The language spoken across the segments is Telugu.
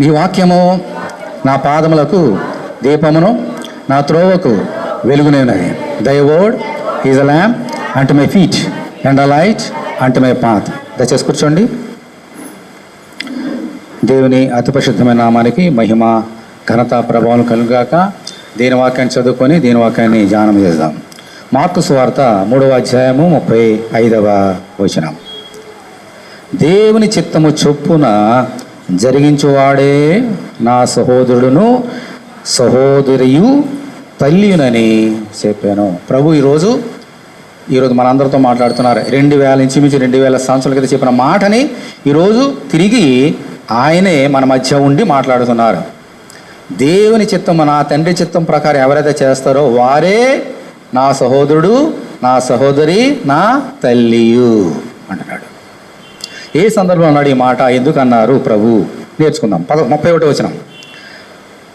నీ వాక్యము నా పాదములకు దీపమును, నా త్రోవకు వెలుగునేనది. Thy word is a lamp unto my feet and a light unto my path. దయచేసి కూర్చోండి. దేవుని అతి పరిశుద్ధమైన నామానికి మహిమ, ఘనత, ప్రభావం కలుగాక. దీని వాక్యాన్ని చదువుకొని దీని వాక్యాన్ని ధ్యానం చేద్దాం. మార్కు సువార్త 3వ అధ్యాయము 35వ వచనం. దేవుని చిత్తము చొప్పున జరిగించువాడే నా సహోదరుడును సహోదరియు తల్లియునని చెప్పాను. ప్రభు ఈరోజు మనందరితో మాట్లాడుతున్నారు. 2000 ఇంచుమించు 2000 సంవత్సరాల క్రితం చెప్పిన మాటని ఈరోజు తిరిగి ఆయనే మన మధ్య ఉండి మాట్లాడుతున్నారు. దేవుని చిత్తం, నా తండ్రి చిత్తం ప్రకారం ఎవరైతే చేస్తారో వారే నా సహోదరుడు, నా సహోదరి, నా తల్లియు అంటున్నాడు. ఏ సందర్భంలో అన్నాడు ఈ మాట, ఎందుకు అన్నారు ప్రభు? నేర్చుకుందాం. 31వ వచనం.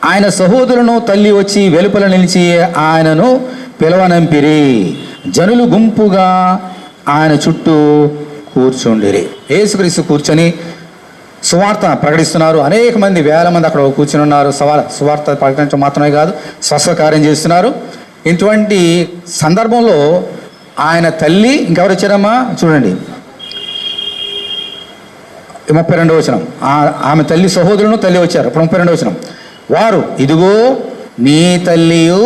ఆయన సహోదరును తల్లి వచ్చి వెలుపల నిలిచి ఆయనను పిలవనంపిరి. జనులు గుంపుగా ఆయన చుట్టూ కూర్చుండిరి. యేసుక్రీస్తు కూర్చొని సువార్త ప్రకటిస్తున్నారు. అనేక మంది, వేల మంది అక్కడ కూర్చుని ఉన్నారు. సువార్త ప్రకటించడం మాత్రమే కాదు, స్వస్వకార్యం చేస్తున్నారు. ఇటువంటి సందర్భంలో ఆయన తల్లి, ఇంకెవరు వచ్చారమ్మా చూడండి, 32వ వచనం. ఆమె తల్లి సహోదరును తల్లి వచ్చారు. ఇప్పుడు 32వ వచనం. వారు, ఇదిగో నీ తల్లియు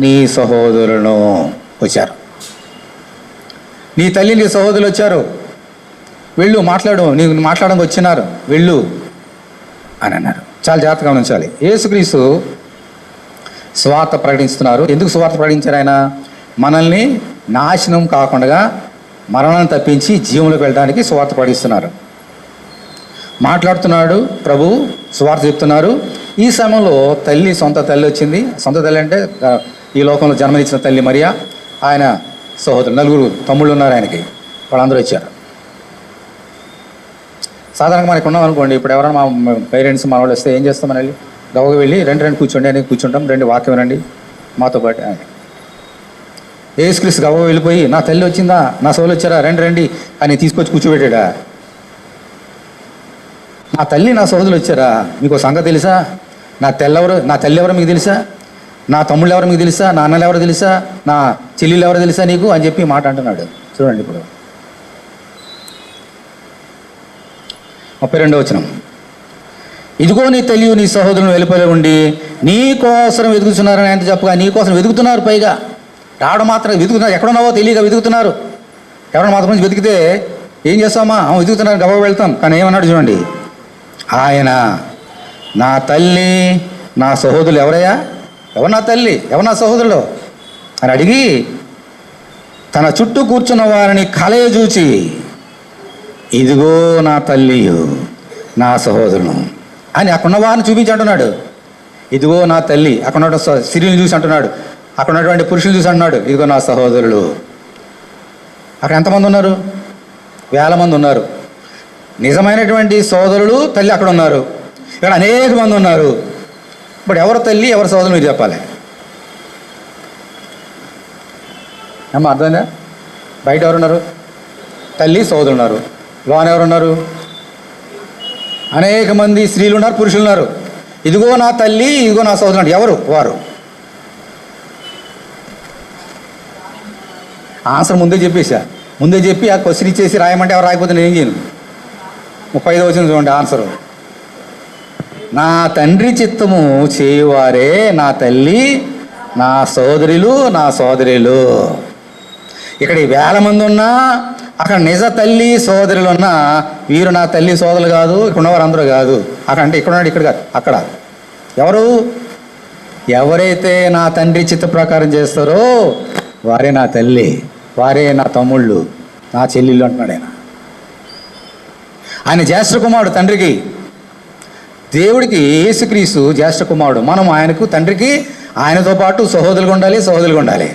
నీ సహోదరును వచ్చారు. నీ తల్లి నీ సహోదరులు వచ్చారు, వెళ్ళు మాట్లాడు, నీకు మాట్లాడడానికి వచ్చినారు, వెళ్ళు అని అన్నారు. చాలా జాగ్రత్తగా గమనించాలి. యేసుక్రీస్తు సువార్త ప్రకటిస్తున్నారు. ఎందుకు సువార్త ప్రకటించారు? ఆయన మనల్ని నాశనం కాకుండా మరణాన్ని తప్పించి జీవంలోకి వెళ్ళడానికి సువార్త ప్రకటిస్తున్నారు. మాట్లాడుతున్నాడు ప్రభు, సువార్త చెప్తున్నారు. ఈ సమయంలో తల్లి, సొంత తల్లి వచ్చింది. సొంత తల్లి అంటే ఈ లోకంలో జన్మనిచ్చిన తల్లి మరియా, ఆయన సహోదరు, 4 తమ్ముళ్ళు ఉన్నారు ఆయనకి, వాళ్ళందరూ వచ్చారు. సాధారణంగా మనకు ఉన్నాం అనుకోండి, ఇప్పుడు ఎవరైనా మా పేరెంట్స్ మన వాళ్ళు వస్తే ఏం చేస్తాం? మన వెళ్ళి గవగా వెళ్ళి రండి కూర్చోండి అని కూర్చుంటాం. రండి వాక్యం రండి మాతో పాటు. యేసుక్రీస్తు గవగా వెళ్ళిపోయి, నా తల్లి వచ్చిందా, నా సోలు వచ్చారా, రండి అని తీసుకొచ్చి కూర్చోబెట్టాడా? నా తల్లి నా సోదరులు వచ్చారా? మీకు సంగతి తెలుసా? నా తల్లి ఎవరో మీకు తెలుసా? నా తమ్ముళ్ళు ఎవరో మీకు తెలుసా? నా అన్నలు ఎవరో తెలుసా? నా చెల్లెళ్ళు ఎవరో తెలుసా నీకు అని చెప్పి మాట అంటున్నాడు. చూడండి ఇప్పుడు 32వ వచనం. ఇదిగో నీ తల్లి నీ సహోదరులను వెలుపల ఉండి నీ కోసం వెతుకుతున్నారని ఆయన చెప్పగా, నీ కోసం వెతుకుతున్నారు. పైగా రావడం మాత్రం వెతుకుతున్నారు. ఎక్కడున్నావో తెలియక వెతుకుతున్నారు. ఎవరైనా మాత్రం నుంచి వెతికితే ఏం చేస్తామా? వెతుకుతున్నారు, గబ వెళ్తాం. కానీ ఏమన్నాడు చూడండి, ఆయన నా తల్లి నా సహోదరులు ఎవరయ్యా? ఎవరు నా తల్లి, ఎవరు నా సహోదరులు అని అడిగి తన చుట్టూ కూర్చున్న వారిని కలయ చూచి, ఇదిగో నా తల్లియు నా సహోదరును అని అక్కడున్న వారిని చూపించి అంటున్నాడు. ఇదిగో నా తల్లి, అక్కడ ఉన్న స్త్రీని చూసి అంటున్నాడు, అక్కడ ఉన్నటువంటి పురుషులు చూసి అంటున్నాడు, ఇదిగో నా సహోదరులు. అక్కడ ఎంతమంది ఉన్నారు? వేల మంది ఉన్నారు. నిజమైనటువంటి సోదరులు తల్లి అక్కడ ఉన్నారు. ఇక్కడ అనేక మంది ఉన్నారు. ఇప్పుడు ఎవరు తల్లి ఎవరు సోదరులు మీరు చెప్పాలి. అమ్మ అర్థమైందా? బయట ఎవరున్నారు? తల్లి సోదరులు ఉన్నారు. లోన ఎవరున్నారు? అనేక మంది స్త్రీలు ఉన్నారు, పురుషులు ఉన్నారు. ఇదిగో నా తల్లి, ఇదిగో నా సోదరులు అంటే ఎవరు? వారు. ఆన్సర్ ముందే చెప్పి ఆ క్వశ్చన్ ఇచ్చేసి రాయమంటే ఎవరు రాయకపోతే నేను ఏం చేయను. 35వ వచనం చూడండి ఆన్సరు. నా తండ్రి చిత్తము చేయువారే నా తల్లి, నా సోదరులు, నా సోదరులు. ఇక్కడ 1000 మంది ఉన్నా, అక్కడ నిజ తల్లి సోదరులు ఉన్నా, వీరు నా తల్లి సోదరులు కాదు, ఇక్కడ ఉన్నవారు అందరూ కాదు. అక్కడ అంటే ఇక్కడ ఉన్నాడు, ఇక్కడ కాదు, అక్కడ. ఎవరు? ఎవరైతే నా తండ్రి చిత్త ప్రకారం చేస్తారో వారే నా తల్లి, వారే నా తమ్ముళ్ళు, నా చెల్లెళ్ళు అంటున్నాడు ఆయన. ఆయన జ్యేష్ఠ కుమారుడు తండ్రికి. దేవుడికి యేసుక్రీస్తు జ్యేష్ఠ కుమారుడు. మనం ఆయనకు తండ్రికి ఆయనతో పాటు సహోదరులుగా ఉండాలి.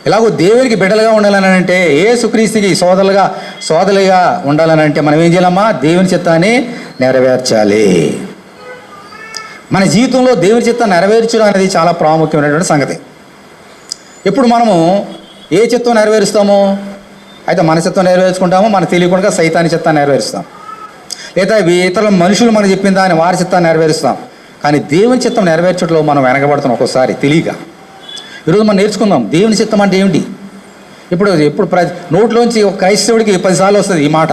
ఇలాగో దేవునికి బిడ్డలుగా ఉండాలని అంటే, యేసుక్రీస్తుకి సోదరులుగా ఉండాలని అంటే మనం ఏం చేయాలమ్మా? దేవుని చిత్తాన్ని నెరవేర్చాలి. మన జీవితంలో దేవుని చిత్తాన్ని నెరవేర్చడం అనేది చాలా ప్రాముఖ్యమైనటువంటి సంగతి. ఇప్పుడు మనము ఏ చిత్తం నెరవేరుస్తామో, అయితే మన చిత్తం నెరవేర్చుకుంటామో, మనకు తెలియకుండా సైతాని చిత్తాన్ని నెరవేరుస్తాం. లేదా ఇతరుల మనుషులు మనం చెప్పిన దాన్ని వారి చిత్తాన్ని నెరవేరుస్తాం. కానీ దేవుని చిత్తం నెరవేర్చడంలో మనం వెనకబడుతున్నాం ఒక్కోసారి తెలియక. ఈరోజు మనం నేర్చుకుందాం దేవుని చిత్తం అంటే ఏమిటి. ఇప్పుడు నోట్లోంచి ఒక క్రైస్తవుడికి 10 సార్లు వస్తుంది ఈ మాట,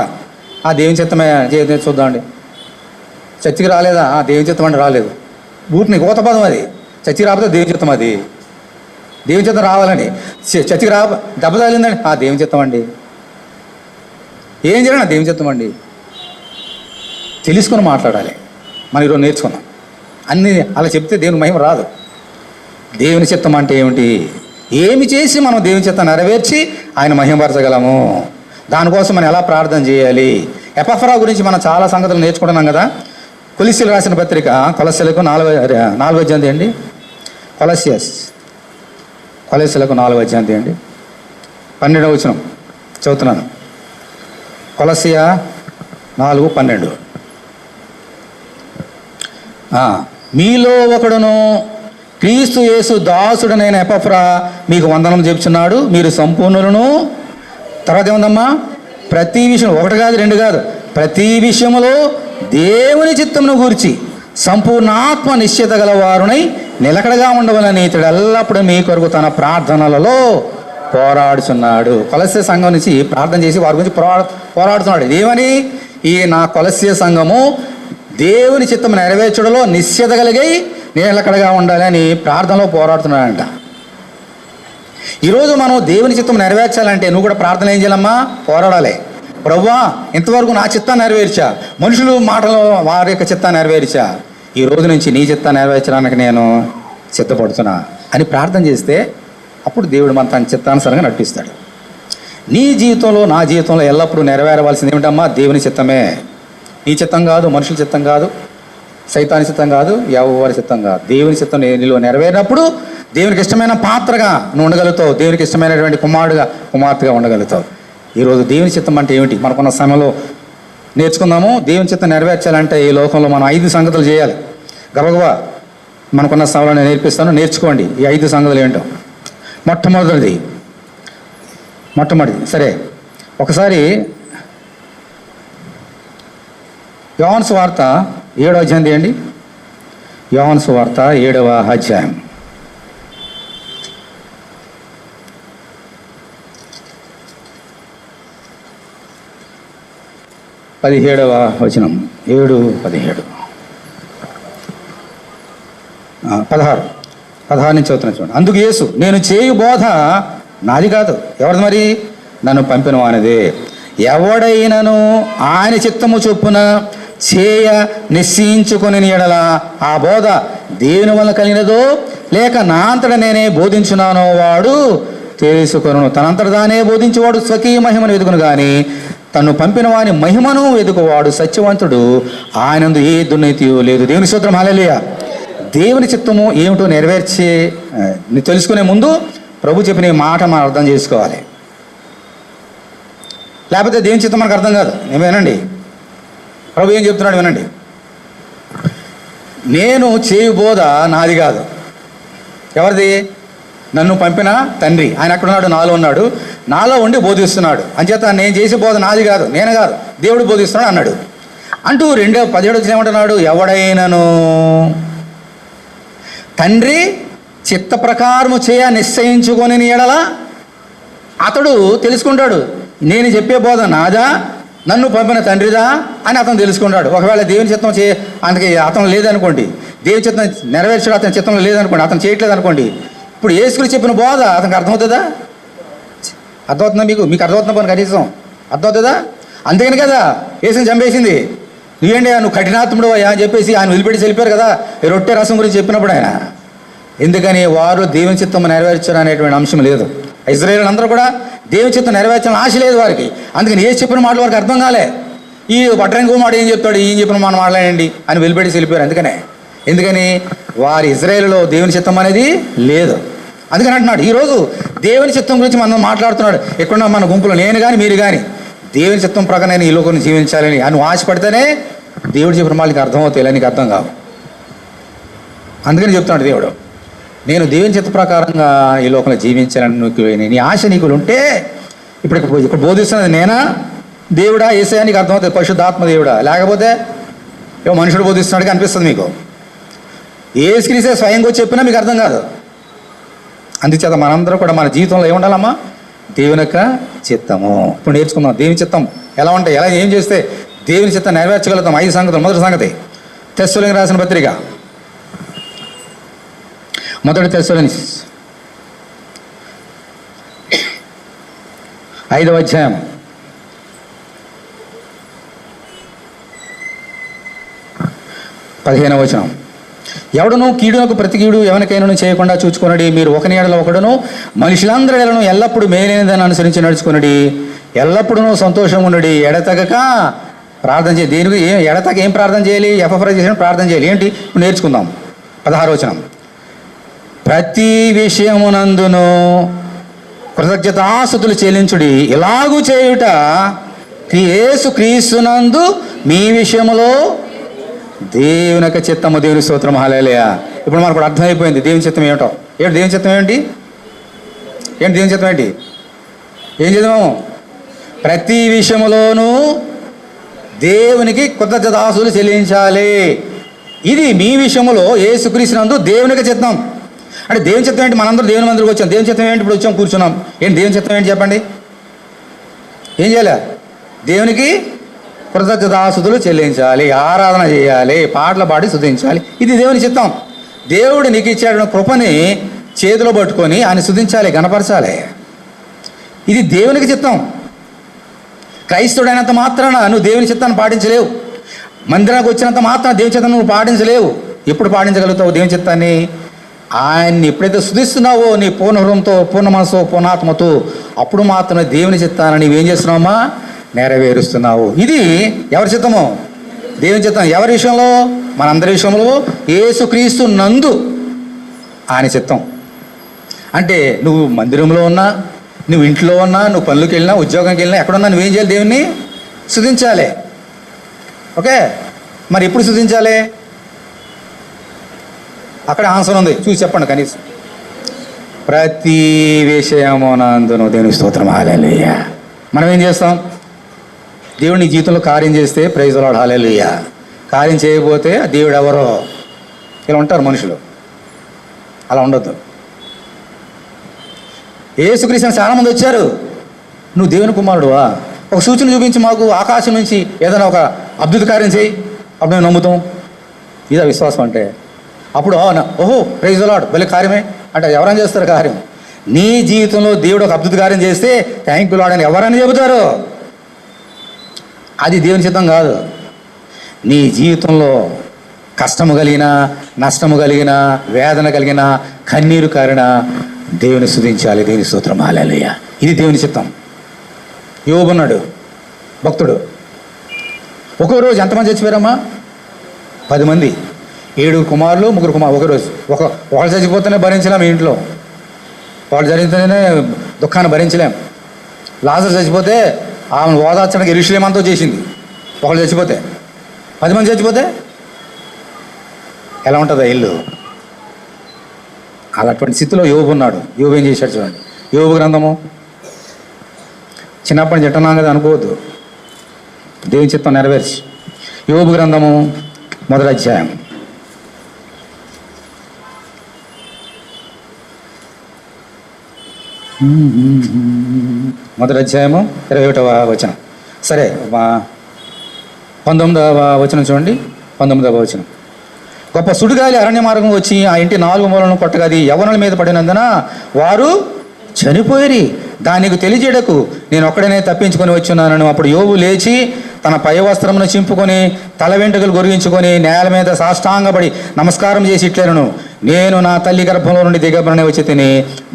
ఆ దేవుని చిత్తమే చూద్దామండి. చర్చికి రాలేదా, దేవుని చిత్తం అంటే రాలేదు. ఊరికి కోత పదం అది. చర్చికి రాకపోతే దేవుని చిత్తం, అది దేవుని చిత్తం రావాలని. చర్చికి దెబ్బ తగిలిందండి, దేవుని చిత్తం అండి. ఏం చేయాలన్నా దేవుని చిత్తం అండి. తెలుసుకొని మాట్లాడాలి. మనం ఈరోజు నేర్చుకున్నాం. అన్నీ అలా చెప్తే దేవుని మహిమ రాదు. దేవుని చిత్తం అంటే ఏమిటి, ఏమి చేసి మనం దేవుని చిత్తం నెరవేర్చి ఆయన మహిమపరచగలము, దానికోసం మనం ఎలా ప్రార్థన చేయాలి. ఎపఫ్రా గురించి మనం చాలా సంగతులు నేర్చుకుంటున్నాం కదా. కొలస్సీలు రాసిన పత్రిక, కొలస్సీలకు 4వ అధ్యాయం అండి. కొలస్సీలకు 4వ అధ్యాయం అండి, 12వ వచనం చదువుతున్నాను. కొలస్సీయ 4:12. మీలో ఒకడును క్రీస్తు యేసు దాసుడనైన ఎపఫ్రా మీకు వందనం చెప్తున్నాడు. మీరు సంపూర్ణులను. తర్వాత ఏముందమ్మా, ప్రతి విషయం, 1 కాదు 2 కాదు, ప్రతి విషయములో దేవుని చిత్తమును గూర్చి సంపూర్ణాత్మ నిశ్చయిత గలవారునై నిలకడగా ఉండవలని ఇతడు ఎల్లప్పుడూ మీ కొరకు తన ప్రార్థనలలో పోరాడుచున్నాడు. కొలస్సే సంఘం నుంచి ప్రార్థన చేసి వారి గురించి పోరాడుతున్నాడు. ఏమని, ఈ నా కొలస్సే సంఘము దేవుని చిత్తం నెరవేర్చడంలో నిశ్చయిత కలిగి నిలకడగా ఉండాలని ప్రార్థనలో పోరాడుతున్నాడంట. ఈరోజు మనం దేవుని చిత్తం నెరవేర్చాలంటే నువ్వు కూడా ప్రార్థన ఏం చేయాలమ్మా, పోరాడాలి. ప్రభువా, ఇంతవరకు నా చిత్తాన్ని నెరవేర్చా, మనుషులు మాటలు వారి యొక్క చిత్తాన్ని నెరవేర్చా, ఈ రోజు నుంచి నీ చిత్తాన్ని నెరవేర్చడానికి నేను సిద్ధపడుతున్నా అని ప్రార్థన చేస్తే అప్పుడు దేవుడు మన తన చిత్తానుసారంగా నడిపిస్తాడు. నీ జీవితంలో నా జీవితంలో ఎల్లప్పుడూ నెరవేరవలసింది ఏమిటమ్మా, దేవుని చిత్తమే. నీ చిత్తం కాదు, మనుషుల చిత్తం కాదు, సైతాని చిత్తం కాదు, ఎవరి చిత్తం కాదు. దేవుని చిత్తం నీలో నెరవేరినప్పుడు దేవునికి ఇష్టమైన పాత్రగా నువ్వు ఉండగలుగుతావు, దేవునికి ఇష్టమైనటువంటి కుమార్తెగా ఉండగలుగుతావు. ఈరోజు దేవుని చిత్తం అంటే ఏమిటి మనకున్న సమయంలో నేర్చుకుందాము. దేవుని చిత్తం నెరవేర్చాలంటే ఈ లోకంలో మనం 5 సంగతులు చేయాలి. గబగబా మనకున్న సమయంలో నేను నేర్పిస్తాను, నేర్చుకోండి ఈ 5 సంగతులు ఏంటో. మొట్టమొదటిది సరే, ఒకసారి యోహాను సువార్త 7వ అధ్యాయం తీయండి. యోహాను సువార్త 7వ అధ్యాయం 17వ వచనం. 7:17 16 నుంచి చదువుతున్నా చూడండి. అందుకు యేసు, నేను చేయు బోధ నాది కాదు, ఎవరిది మరి, నన్ను పంపిన వానిదే. ఎవడైనను ఆయన చిత్తము చొప్పున చేయ నిశ్చయించుకొని ఎడల ఆ బోధ దేవుని వల్ల కలిగినదో లేక నా అంతటా నేనే బోధించున్నానో వాడు తెలుసుకొను. తనంతట తానే బోధించేవాడు స్వకీయ మహిమను వెతుకును కానీ తను పంపిన వాని మహిమను వెతుకువాడు సత్యవంతుడు, ఆయనందు ఏ దుర్నీతియు లేదు. దేవుని స్తోత్రం, హల్లెలూయా. దేవుని చిత్తము ఏమిటో నెరవేర్చి తెలుసుకునే ముందు ప్రభు చెప్పిన ఈ మాట మనం అర్థం చేసుకోవాలి. లేకపోతే దేవుని చిత్తం మనకు అర్థం కాదు. వినండి, ప్రభు ఏం చెప్తున్నాడు వినండి. నేను చేయు బోధ నాది కాదు, ఎవరిది, నన్ను పంపిన తండ్రి. ఆయన అక్కడ ఉన్నాడు, నాలో ఉన్నాడు, నాలో ఉండి బోధిస్తున్నాడు. అంచేత నేను చేసే బోధ నాది కాదు, నేను కాదు, దేవుడు బోధిస్తున్నాడు అన్నాడు. అంటూ 2:17 ఏమంటున్నాడు, ఎవడైనను తండ్రి చిత్త ప్రకారము చేయ నిశ్చయించుకొని ఎడల అతడు తెలుసుకుంటాడు, నేను చెప్పే బోధ నాదా, నన్ను పంపిన తండ్రిదా అని అతను తెలుసుకుంటాడు. ఒకవేళ దేవుని చిత్తం అందుకే అతను లేదనుకోండి, దేవుని చిత్తం నెరవేర్చడం అతని చిత్తంలో లేదనుకోండి, అతను చేయట్లేదు అనుకోండి, ఇప్పుడు యేసుక్రీస్తు చెప్పిన బోధ అతనికి అర్థమవుతుందా? అర్థమవుతుందా? మీకు అర్థమవుతుందా? పని కనీసం అర్థమవుతుందా? అందుకని కదా యేసుని చంపేసింది. నువ్వేంటి, నువ్వు కఠినాత్ముడు అయ్యా అని చెప్పేసి ఆయన వదిలిపెట్టి వెళ్ళిపోయారు కదా ఈ రొట్టె రసం గురించి చెప్పినప్పుడు ఆయన. ఎందుకని వారు దేవుని చిత్తం నెరవేర్చడం అనేటువంటి అంశం లేదు. ఇశ్రాయేలు అందరూ కూడా దేవుని చిత్తం నెరవేర్చాలని ఆశ లేదు వారికి. అందుకని ఏ చెప్పిన మాటలు వారికి అర్థం కాలే. ఈ పట్టణంకో మాట ఏం చెప్తాడు, ఏం చెప్పిన మాట మాట్లాడండి అని వెలిపెట్టి వెళ్ళిపోయారు. ఎందుకని వారి ఇశ్రాయేలులో దేవుని చిత్తం అనేది లేదు. అందుకని అంటున్నాడు ఈరోజు దేవుని చిత్తం గురించి మనం మాట్లాడుతున్నాడు. ఎక్కడున్నా మన గుంపులో నేను కానీ మీరు కానీ దేవుని చిత్తం ప్రకారం నేను ఈ లోకం జీవించాలని అని ఆశపడితేనే దేవుడు చెప్పిన వాళ్ళకి అర్థమవుతాయి, నీకు అర్థం కావు. అందుకని చెప్తున్నాడు దేవుడు, నేను దేవుని చిత్త ప్రకారంగా ఈ లోకంలో జీవించాలని నీ ఆశ నీకు ఉంటే, ఇప్పుడు బోధిస్తున్నది నేనా దేవుడా యేసయ్యా నీకు అర్థమవుతుంది, పరిశుద్ధాత్మ దేవుడా, లేకపోతే ఏమో మనుషుడు బోధిస్తున్నాడుగా అనిపిస్తుంది మీకు. యేసుక్రీస్తే స్వయంగా వచ్చి చెప్పినా మీకు అర్థం కాదు. అందుచేత మనందరూ కూడా మన జీవితంలో ఏముండాలమ్మా? దేవుని యొక్క చిత్తము. ఇప్పుడు నేర్చుకుందాం దేవుని చిత్తం ఎలా ఉంటాయి, ఎలా ఏం చేస్తే దేవుని చిత్తం నెరవేర్చగలుగుతాం. 5 సంగతులు. మొదటి సంగతి తెస్సలోనికీయులకు రాసిన పత్రిక, మొదటి తెస్సలోనికీ 5వ అధ్యాయం 15వ వచనం. ఎవడును కీడునకు ప్రతి కీడు ఎవరికైనా చేయకుండా చూచుకొనడి. మీరు ఒకని ఎడల ఒకడును మనుషులందరి ఎడలను ఎల్లప్పుడూ మేలైనదాన్ని అనుసరించి నడుచుకొనడి. ఎల్లప్పుడూ సంతోషంగా ఉండడి. ఎడతెగక ప్రార్థన చేయాలి. దేనికి ఎడతెగక ఏం ప్రార్థన చేయాలి? ఎఫ్ఎఫ్రై చేసిన ప్రార్థన చేయాలి. ఏంటి నేర్చుకుందాం. 16వ వచనం. ప్రతి విషయమునందును కృతజ్ఞతాస్తుతులు చెల్లించుడి. ఇలాగూ చేయుట యేసు క్రీస్తునందు మీ విషయములో దేవుని యొక్క చిత్తము. దేవుని స్తోత్రం. హల్లెలూయా. ఇప్పుడు మనకు అర్థమైపోయింది దేవుని చిత్తం ఏమిటో. దేవుని చిత్తం ఏంటి? దేవుని చిత్తం ఏంటి? ఏం చేద్దాము? ప్రతి విషయములోనూ దేవునికి కృతజ్ఞతాస్తుతులు చెల్లించాలి. ఇది మీ విషయంలో యేసుక్రీస్తునందు దేవునికి చిత్తం. అంటే దేవుని చిత్తం ఏంటి? మనందరూ దేవుని మందిరికి వచ్చాం. దేవుని చిత్తం ఏంటి? ఇప్పుడు వచ్చాం, కూర్చున్నాం. ఏంటి దేవుని చిత్తం ఏంటి చెప్పండి? ఏం చేయాలి? దేవునికి కృతజ్ఞతాస్తుతులు చెల్లించాలి, ఆరాధన చేయాలి, పాటలు పాడి స్తుతించాలి. ఇది దేవుని చిత్తం. దేవుడు నీకు ఇచ్చాడు కృపని చేతిలో పట్టుకొని ఆయన స్తుతించాలి, గణపరచాలి. ఇది దేవునికి చిత్తం. క్రైస్తవుడైనంత మాత్రాన నువ్వు దేవుని చిత్తాన్ని పాటించలేవు. మందిరానికి వచ్చినంత మాత్రాన దేవుని చిత్తాన్ని నువ్వు పాటించలేవు. ఎప్పుడు పాటించగలుగుతావు దేవుని చిత్తాన్ని? ఆయన్ని ఎప్పుడైతే స్తుతిస్తున్నావో నీ పూర్ణ హృదయంతో, పూర్ణ మనసు, పూర్ణాత్మతో, అప్పుడు మాత్రమే దేవుని చిత్తాన్ని నీవేం చేస్తున్నావమ్మా? నెరవేరుస్తున్నావు. ఇది ఎవరి చిత్తము? దేవుని చిత్తం. ఎవరి విషయంలో? మనందరి విషయంలో యేసుక్రీస్తు నందు ఆయన చిత్తం. అంటే నువ్వు మందిరంలో ఉన్నా, నువ్వు ఇంట్లో ఉన్నా, నువ్వు పనులకు వెళ్ళినా, ఉద్యోగంకి వెళ్ళినా, ఎక్కడున్నా నువ్వేం చేయాలి? దేవుణ్ణి స్తుతించాలి. ఓకే, మరి ఎప్పుడు స్తుతించాలి? అక్కడ ఆన్సర్ ఉంది, చూసి చెప్పండి కనీసం. ప్రతి విషయమునందును దేవుని స్తోత్రం. హల్లెలూయా. మనం ఏం చేస్తాం? దేవుని జీవితంలో కార్యం చేస్తే ప్రైజ్ లార్డ్, హల్లెలూయా. కార్యం చేయకపోతే దేవుడు ఎవరో ఇలా ఉంటారు మనుషులు. అలా ఉండొద్దు. యేసుక్రీస్తుని చాలామంది వచ్చారు. నువ్వు దేవుని కుమారుడువా? ఒక సూచన చూపించి మాకు ఆకాశం నుంచి ఏదైనా ఒక అద్భుత కార్యం చేయి, అప్పుడు మేము నమ్ముతాం. ఇదా విశ్వాసం అంటే? అప్పుడు ఓహో ప్రైజ్ లార్డ్, భలే కార్యమే అంటే ఎవరైనా చేస్తారు కార్యం. నీ జీవితంలో దేవుడు ఒక అద్భుత కార్యం చేస్తే థ్యాంక్ యూ లార్డ్ అని ఎవరైనా చెబుతారు. అది దేవుని చిత్తం కాదు. నీ జీవితంలో కష్టము కలిగిన, నష్టము కలిగిన, వేదన కలిగిన, కన్నీరు కారిన దేవుని స్తుతించాలి. దేవుని స్తోత్రం. హల్లెలూయా. ఇది దేవుని చిత్తం. యోబు ఉన్నాడు, భక్తుడు. ఒక్కో రోజు ఎంతమంది చచ్చిపోయారమ్మా? 10 మంది. 7 కుమారులు, 3 కుమారులు. ఒకరోజు ఒకళ్ళు చచ్చిపోతేనే భరించలేం. మీ ఇంట్లో వాళ్ళు జరిగితేనే దుఃఖాన్ని భరించలేం. లాజరు చచ్చిపోతే ఆమెను ఓదార్చడానికి యెరూషలేము అంతా చేసింది. ఒకళ్ళు చచ్చిపోతే, 10 మంది చచ్చిపోతే ఎలా ఉంటుందా ఇల్లు? అలాంటి స్థితిలో యోబు ఉన్నాడు. యోబు ఏం చేశాడు చూడండి. యోబు గ్రంథము చిన్నప్పటి నుంచి ఎట్టున్నాం కదా అనుకోవద్దు. దేవుని చిత్తం నెరవేర్చి. యోబు గ్రంథము 1వ అధ్యాయం 21వ వచనం. సరే, 19వ వచనం చూడండి. 19వ వచనం. గొప్ప సుడిగాలి అరణ్య మార్గం వచ్చి ఆ ఇంటి 4 మూలను కొట్టగా అది యవ్వనుల మీద పడినందున వారు చనిపోయి దానికి తెలియజేయడకు నేను ఒక్కడనే తప్పించుకొని వచ్చున్నానని. అప్పుడు యోబు లేచి తన పై వస్త్రమును చింపుకొని తల వెంట్రుకలు గొరిగించుకొని నేల మీద సాష్టాంగపడి నమస్కారం చేసి ఇట్లేను, నేను నా తల్లి గర్భంలో నుండి దిగంబరనే వచ్చి తిని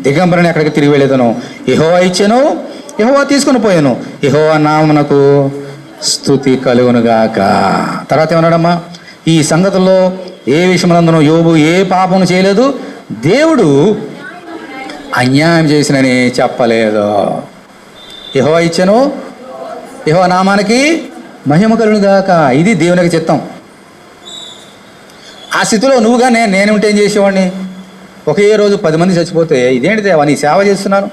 దిగంబరని అక్కడికి తిరిగి వెళ్ళేదను. యెహోవా ఇచ్చెను, యెహోవా తీసుకుని పోయాను, యెహోవా నామమునకు స్తుతి కలుగునుగాక. తర్వాత ఏమన్నాడమ్మా? ఈ సంగతుల్లో ఏ విషయమునందునో యోబు ఏ పాపము చేయలేదు, దేవుడు అన్యాయం చేసినని చెప్పలేదు. యెహోవా ఇచ్చెను, యెహోవా నామానికి మహిమ కలుగునుగాక. ఇది దేవునికి చిత్తం. ఆ స్థితిలో నువ్వుగా నేనుంటే ఏం చేసేవాడిని? ఒకే రోజు 10 మంది చచ్చిపోతే ఇదేంటి దేవా నీ సేవ చేస్తున్నాను,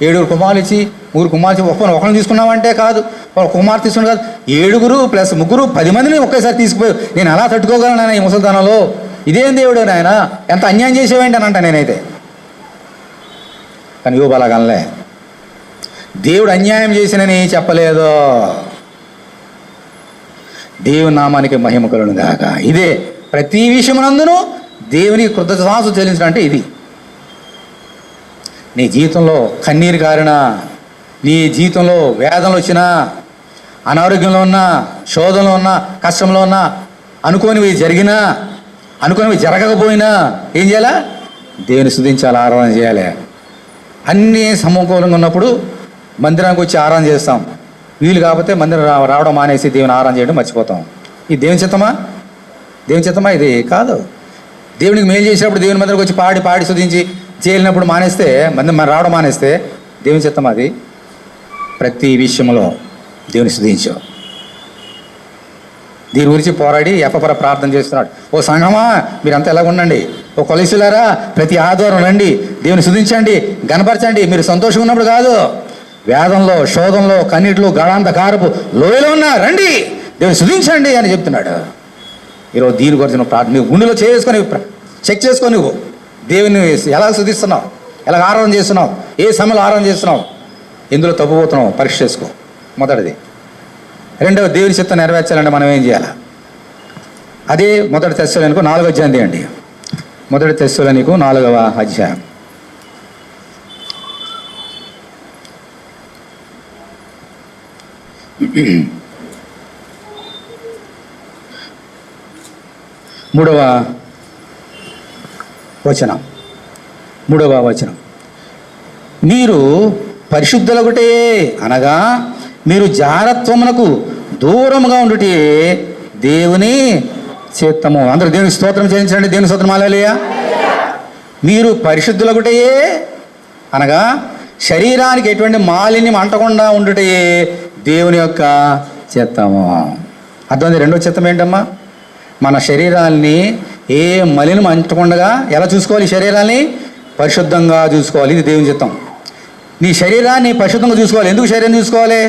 7 కుమారులు ఇచ్చి 3 కుమారులు ఒకరిని తీసుకున్నామంటే కాదు, ఒక కుమారు తీసుకున్నా కాదు, 7 ప్లస్ 3 10 మందిని ఒకేసారి తీసుకుపోయి నేను ఎలా తట్టుకోగలను నాయన ఈ ముసలితనంలో? ఇదేం దేవుడు నాయన, ఎంత అన్యాయం చేసేవేంటి అని అంట నేనైతే. కానీ యోబు అలాగనలే, దేవుడు అన్యాయం చేసినని చెప్పలేదు. దేవుని నామానికి మహిమ కలుగును గాక. ఇదే ప్రతి విషయమునందును దేవునికి కృతజ్ఞతాస్తుతులు చెల్లించడం అంటే ఇది. నీ జీవితంలో కన్నీరు కారినా, నీ జీవితంలో వేదనలు వచ్చినా, అనారోగ్యంలో ఉన్నా, శోధనలో ఉన్నా, కష్టంలో ఉన్నా, అనుకోనివి జరిగినా, అనుకోనివి జరగకపోయినా ఏం చేయాలా? దేవుని స్తుతించాలి, ఆరాధన చేయాలి. అన్నీ సమకూలంగా ఉన్నప్పుడు మందిరానికి వచ్చి ఆరాధన చేస్తాం. వీలు కాకపోతే మందిరం రావడం మానేసి దేవుని ఆరాధన చేయడం మర్చిపోతాం. ఇది దేవుని చిత్తమా? దేవుని చిత్తమా? ఇది కాదు. దేవునికి మేలు చేసినప్పుడు దేవుని మందిరికి వచ్చి పాడి స్తుతించి చేయలేనప్పుడు మానేస్తే, మందిరం రావడం మానేస్తే దేవుని చిత్తమా? అది ప్రతి విషయంలో దేవుని స్తుతించు. దీని గురించి పోరాడి ఎప్పపర ప్రార్థన చేస్తున్నాడు. ఓ సంఘమా మీరంతా ఎలాగ ఉండండి, ఓ కొలిసులారా ప్రతి ఆదివారం రండి, దేవుని స్తుతించండి, గణపరచండి. మీరు సంతోషంగా ఉన్నప్పుడు కాదు, వేదంలో, శోధంలో, కన్నీటిలో, గాఢాంధకారపు లోయలో ఉన్నా రండి, దేవుని స్తుతించండి అని చెప్తున్నాడు. ఈరోజు దీని గురించి నువ్వు ప్రార్థన గుండెలో చేసుకొని చెక్ చేసుకొని నువ్వు దేవుని ఎలా స్తుతిస్తున్నావు, ఎలా ఆరాధన చేస్తున్నావు, ఏ సమయంలో ఆరాధన చేస్తున్నావు, ఎందులో తప్పుపోతున్నావు పరీక్ష చేసుకో. మొదటిది. రెండవ, దేవుని చిత్తం నెరవేర్చాలంటే మనం ఏం చేయాలి? అదే మొదటి తెస్సలోనికు 4వ అధ్యాయం తీయండి. మొదటి తెస్సలోనికు 4వ అధ్యాయం. మూడవ వచనం. మీరు పరిశుద్ధులొకటే అనగా మీరు జారత్వమునకు దూరముగా ఉండుటే దేవుని చిత్తము. అందరూ దేవునికి స్తోత్రం చేయించండి. దేవుని స్తోత్రం హల్లెలూయా. మీరు పరిశుద్ధులొకటే అనగా శరీరానికి ఎటువంటి మాలిన్యం అంటకుండా ఉండుటే దేవుని యొక్క చిత్తము. అర్థమైంది? రెండో చిత్తం ఏంటమ్మా? మన శరీరాన్ని ఏ మలినం అంటకుండా ఎలా చూసుకోవాలి? శరీరాన్ని పరిశుద్ధంగా చూసుకోవాలి. ఇది దేవుని చిత్తం. నీ శరీరాన్ని పరిశుద్ధంగా చూసుకోవాలి. ఎందుకు శరీరం చూసుకోవాలి?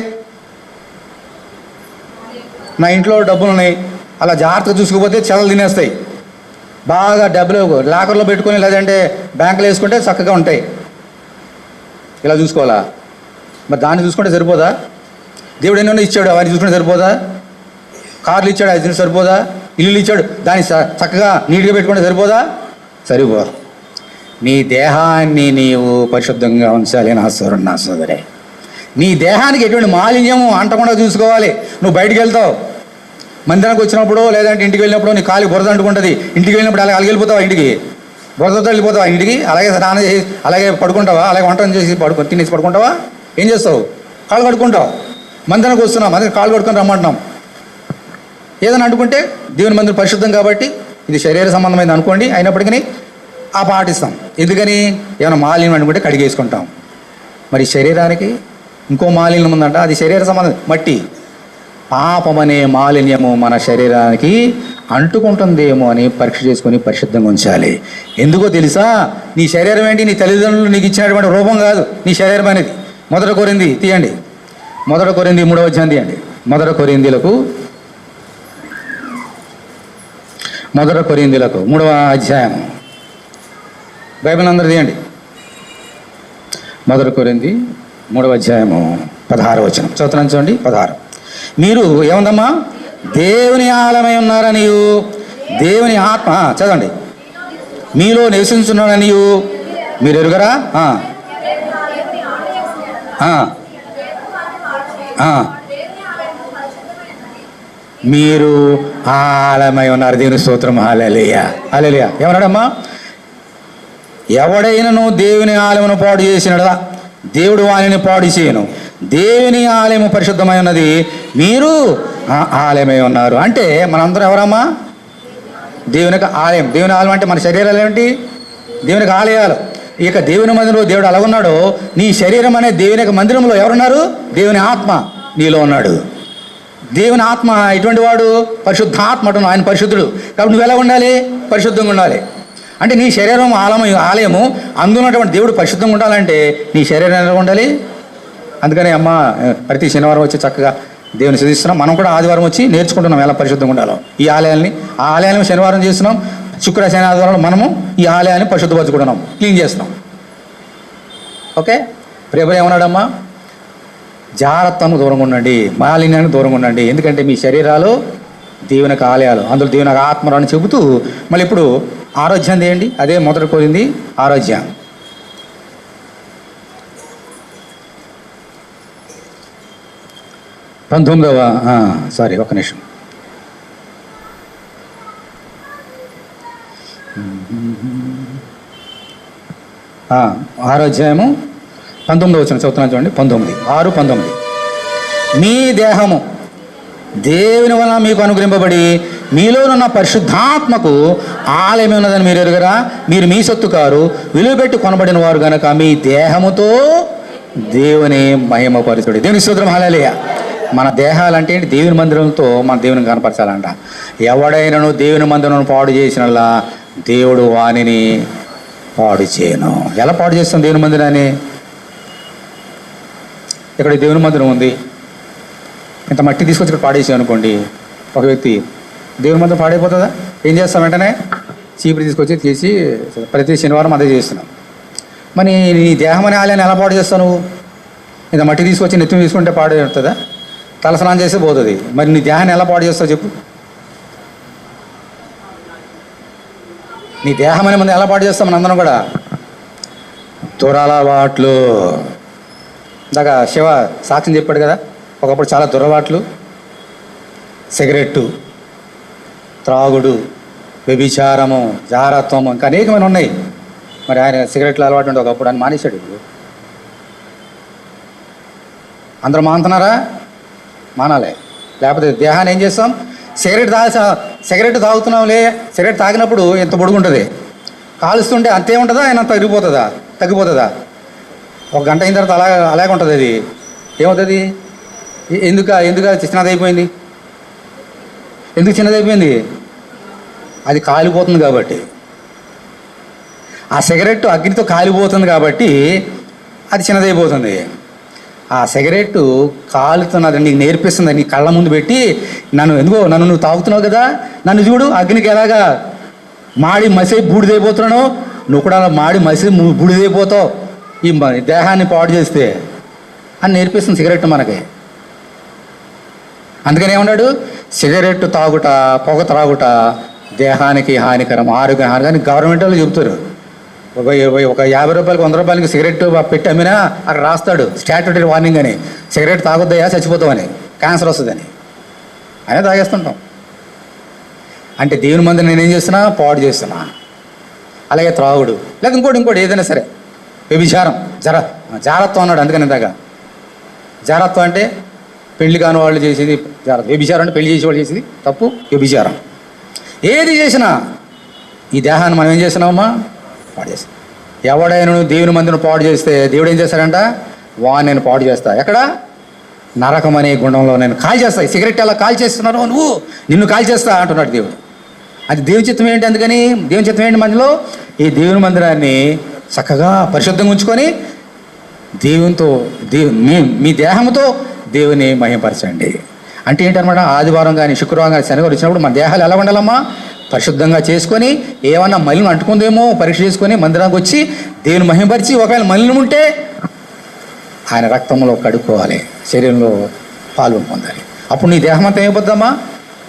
నా ఇంట్లో డబ్బులు ఉన్నాయి, అలా జాగ్రత్తగా చూసుకోకపోతే చెదలు తినేస్తాయి. బాగా డబ్బులు లాకర్లో పెట్టుకొని లేదంటే బ్యాంకులో వేసుకుంటే చక్కగా ఉంటాయి. ఇలా చూసుకోవాలా? మరి దాన్ని చూసుకుంటే సరిపోదా? దేవుడు ఎన్నో ఇచ్చాడు, అవన్నీ చూసుకుంటే సరిపోదా? కార్లు ఇచ్చాడు, అది సరిపోదా? ఇల్లు ఇచ్చాడు, దాన్ని చక్కగా నీట్గా పెట్టుకుంటే సరిపోదా? సరిపోదు. నీ దేహాన్ని నీవు పరిశుద్ధంగా ఉంచాలి నా సోదరే. నీ దేహానికి ఎటువంటి మాలిన్యము అంటకుండా చూసుకోవాలి. నువ్వు బయటికి వెళ్తావు, మందిరానికి వచ్చినప్పుడు లేదంటే ఇంటికి వెళ్ళినప్పుడు నీ కాలు బురద అంటుకుంటుంది. ఇంటికి వెళ్ళినప్పుడు అలాగే వెళ్ళిపోతావా? ఇంటికి బురదతో వెళ్ళిపోతావా? ఇంటికి అలాగే స్నానం చేసి అలాగే పడుకుంటావా? అలాగే వంట చేసి తినేసి పడుకుంటావా? ఏం చేస్తావు? కాళ్ళు కడుక్కుంటావు. మందిరానికి వస్తున్నాం, మందిరం కాళ్ళు కడుక్కొని రమ్మంటున్నాం. ఏదైనా అనుకుంటే దేవుని మందిరం పరిశుద్ధం కాబట్టి ఇది శరీర సంబంధమైంది అనుకోండి, అయినప్పటికీ ఆ పాటిస్తాం. ఎందుకని? ఏమైనా మాలిన్యం అనుకుంటే కడిగేసుకుంటాం. మరి శరీరానికి ఇంకో మాలిన్యం ఉందంట, అది శరీర సంబంధం. మట్టి, పాపమనే మాలిన్యము మన శరీరానికి అంటుకుంటుందేమో అని పరీక్ష చేసుకొని పరిశుద్ధంగా ఉంచాలి. ఎందుకో తెలుసా? నీ శరీరం ఏంటి? నీ తల్లిదండ్రులు నీకు ఇచ్చినటువంటి రూపం కాదు నీ శరీరం అనేది. మొదటి కొరింథీ తీయండి. మొదటి కొరింథీ 3వ అధ్యాయం తీయండి. మొదటి కొరింథీలకు 3వ అధ్యాయం. బైబిల్ అందరూ తీయండి. మొదటి కొరింథీ 3వ అధ్యాయము 16వ వచనం చదువుతున్నాను చూడండి. 16. మీరు ఏముందమ్మా? దేవుని ఆలయమై ఉన్నారనియు దేవుని ఆత్మ, చదవండి, మీలో నివసించున్నాడనియు మీరు ఎరుగరా? మీరు ఆలయమై ఉన్నారు. దేవుని స్తోత్రం. హల్లెలూయా, హల్లెలూయా. ఏమన్నాడమ్మా? ఎవడైనను దేవుని ఆలయమును పాడు చేసినడా దేవుడు వానిని పాడు చేయను. దేవుని ఆలయము పరిశుద్ధమై ఉన్నది, మీరు ఆలయమై ఉన్నారు. అంటే మనందరం ఎవరమ్మా? దేవునికి ఆలయం. దేవుని ఆలయం అంటే మన శరీరాలు ఏమిటి? దేవునికి ఆలయాలు. ఇక దేవుని మందిరంలో దేవుడు అలాగున్నాడు. నీ శరీరం అనే దేవుని యొక్క మందిరంలో ఎవరున్నారు? దేవుని ఆత్మ నీలో ఉన్నాడు. దేవుని ఆత్మ ఎటువంటి వాడు? పరిశుద్ధాత్మ. ఆయన పరిశుద్ధుడు. కాబట్టి నువ్వు ఎలా ఉండాలి? పరిశుద్ధంగా ఉండాలి. అంటే నీ శరీరం ఆలయము, అందున్నటువంటి దేవుడు పరిశుద్ధంగా ఉండాలంటే నీ శరీరం ఎలా ఉండాలి? అందుకని అమ్మ ప్రతి శనివారం వచ్చి చక్కగా దేవుని స్తుతిస్తున్నాం. మనం కూడా ఆదివారం వచ్చి నేర్చుకుంటున్నాం ఎలా పరిశుద్ధంగా ఉండాలో. ఈ ఆలయాల్ని శనివారం చేస్తున్నాం, శుక్ర శని ఆదివారం మనము ఈ ఆలయాన్ని పరిశుద్ధపరచుకుంటున్నాం, క్లీన్ చేస్తున్నాం. ఓకే, ప్రేమ ఏమన్నాడమ్మా? జాగ్రత్తను దూరంగా ఉండండి, మాలిన్యానికి దూరంగా ఉండండి, ఎందుకంటే మీ శరీరాలు దేవుని ఆలయాలు, అందులో దేవుని ఆత్మరాన్ని చెబుతూ మళ్ళీ ఇప్పుడు ఆరోగ్యం చేయండి. అదే మొదట కోరింది ఆరోగ్యం. ఒక్క నిమిషం. ఆరోగ్యము 19 వచ్చిన చదువుతున్నాను చూడండి. 19 మీ దేహము దేవుని వలన మీకు అనుగ్రహింపబడి మీలోనున్న పరిశుద్ధాత్మకు ఆలయం ఉన్నదని మీరు ఎరుగరా? మీరు మీ సొత్తు కారు, విలువ పెట్టి కొనబడిన వారు కనుక మీ దేహముతో దేవుని మహిమపరచుడి. దేవుని స్తోత్రం, హల్లెలూయా. మన దేహాలంటే ఏంటి? దేవుని మందిరంతో మన దేవుని కనపరచాలంట. ఎవడైనాను దేవుని మందిరం పాడు చేసినలా దేవుడు వానిని పాడు చేయను. ఎలా పాడు చేస్తాం దేవుని మందిరాన్ని? ఇక్కడ దేవుని మందిరం ఉంది, ఇంత మట్టి తీసుకొచ్చి ఇక్కడ పాడేసాం అనుకోండి, ఒక వ్యక్తి దేవుని మందిరం పాడైపోతుందా? ఏం చేస్తాం? వెంటనే చీపురు తీసుకొచ్చి తీసి ప్రతి శనివారం అదే చేస్తున్నాం. మరి నీ దేహం అనే ఆలయాన్ని ఎలా పాడు చేస్తావు నువ్వు? ఇంత మట్టి తీసుకొచ్చి నెత్తిని తీసుకుంటే పాడు అవుతుందా? తలస్నానం చేస్తే పోతుంది. మరి నీ దేహాన్ని ఎలా పాడు చేస్తావు చెప్పు? నీ దేహం అనే ముందు ఎలా పాడు చేస్తాం? మన అందరం కూడా దురలవాట్లు. ఇందాక శివ సాక్ష్యం చెప్పాడు కదా, ఒకప్పుడు చాలా దురలవాట్లు, సిగరెట్టు, త్రాగుడు, వ్యభిచారము, జారత్వము, ఇంకా అనేకమైన ఉన్నాయి. మరి ఆయన సిగరెట్లు అలవాటు ఉంటే ఒకప్పుడు ఆయన మానేశాడు. ఇప్పుడు అందరూ మానుతున్నారా? మానాలే, లేకపోతే దేహాన్ని ఏం చేస్తాం? సిగరెట్ తాగుతున్నాంలే, సిగరెట్ తాగినప్పుడు ఎంత పొడుగుంటుంది, కాలుస్తుంటే అంతే ఉంటుందా? ఆయన తగ్గిపోతుందా? ఒక గంట అయిన తర్వాత అలాగే ఉంటుంది. అది ఏమవుతుంది? ఎందుకు చిన్నదైపోయింది? ఎందుకు చిన్నదైపోయింది? అది కాలిపోతుంది కాబట్టి. ఆ సిగరెట్ అగ్నితో కాలిపోతుంది కాబట్టి అది చిన్నదైపోతుంది. ఆ సిగరెట్టు కాలుతున్నది నీకు నేర్పిస్తుంది, నీ కళ్ళ ముందు పెట్టి నన్ను నువ్వు తాగుతున్నావు కదా, నన్ను చూడు, అగ్నికి ఎలాగా మాడి మసి బూడిదైపోతున్నావు, నువ్వు కూడా అలా మాడి మసి బూడిదైపోతావు ఈ దేహాన్ని పాడు చేస్తే అని నేర్పిస్తుంది సిగరెట్ మనకి. అందుకని ఏమన్నాడు? సిగరెట్ తాగుట, పొగ త్రాగుట దేహానికి హానికరం, ఆరోగ్యం హానికరం గవర్నమెంట్ వాళ్ళు చెబుతారు. ఒక 50 రూపాయలకి 100 రూపాయలకి సిగరెట్ పెట్టి అమ్మినా అక్కడ రాస్తాడు స్టాట్యూటరీ వార్నింగ్ అని, సిగరెట్ తాగొద్దయా చచ్చిపోతామని, క్యాన్సర్ వస్తుందని. అయినా తాగేస్తుంటాం. అంటే దేవుని మంది నేనేం చేస్తున్నా? పాడు చేస్తున్నా. అలాగే త్రాగుడు, లేదా ఇంకోటి ఏదైనా సరే, వ్యభిచారం, జారత్వం అన్నాడు. అందుకని ఇందాక జారత్వం అంటే పెళ్లి కాని వాళ్ళు చేసేది జారత్వం. వ్యభిచారం అంటే పెళ్లి చేసేవాళ్ళు చేసేది తప్పు, వ్యభిచారం. ఏది చేసినా ఈ దేహాన్ని మనం ఏం చేస్తున్నామమ్మా? పాడు చేస్తాం. ఎవడైనా దేవుని మందిని పాడు చేస్తే దేవుడు ఏం చేస్తాడంట? నేను పాడు చేస్తా. ఎక్కడ? నరకం అనే గుండంలో నేను కాల్ చేస్తా. సిగరెట్ ఎలా కాల్ చేస్తున్నారో నువ్వు, నిన్ను కాల్ చేస్తా అంటున్నాడు దేవుడు. అది దేవుని చిత్తం ఏంటి? అందుకని దేవుని చిత్తం ఏంటి? మనలో ఈ దేవుని మందిరాన్ని చక్కగా పరిశుద్ధంగా ఉంచుకొని మీ దేహంతో దేవుని మహిమపరచండి. అంటే ఏంటన్నమాట? ఆదివారం కానీ శుక్రవారం కానీ శనివారం వచ్చినప్పుడు మన దేహాలు ఎలా ఉండాలమ్మా? పరిశుద్ధంగా చేసుకొని, ఏమన్నా మలినం అంటుకుందేమో పరీక్ష చేసుకొని మందిరానికి వచ్చి దేవుని మహిమపరిచి, ఒకవేళ మలినం ఉంటే ఆయన రక్తంలో కడుక్కోవాలి, శరీరంలో పాలు పొందాలి. అప్పుడు నీ దేహం అంతా ఏమైపోద్దమ్మా?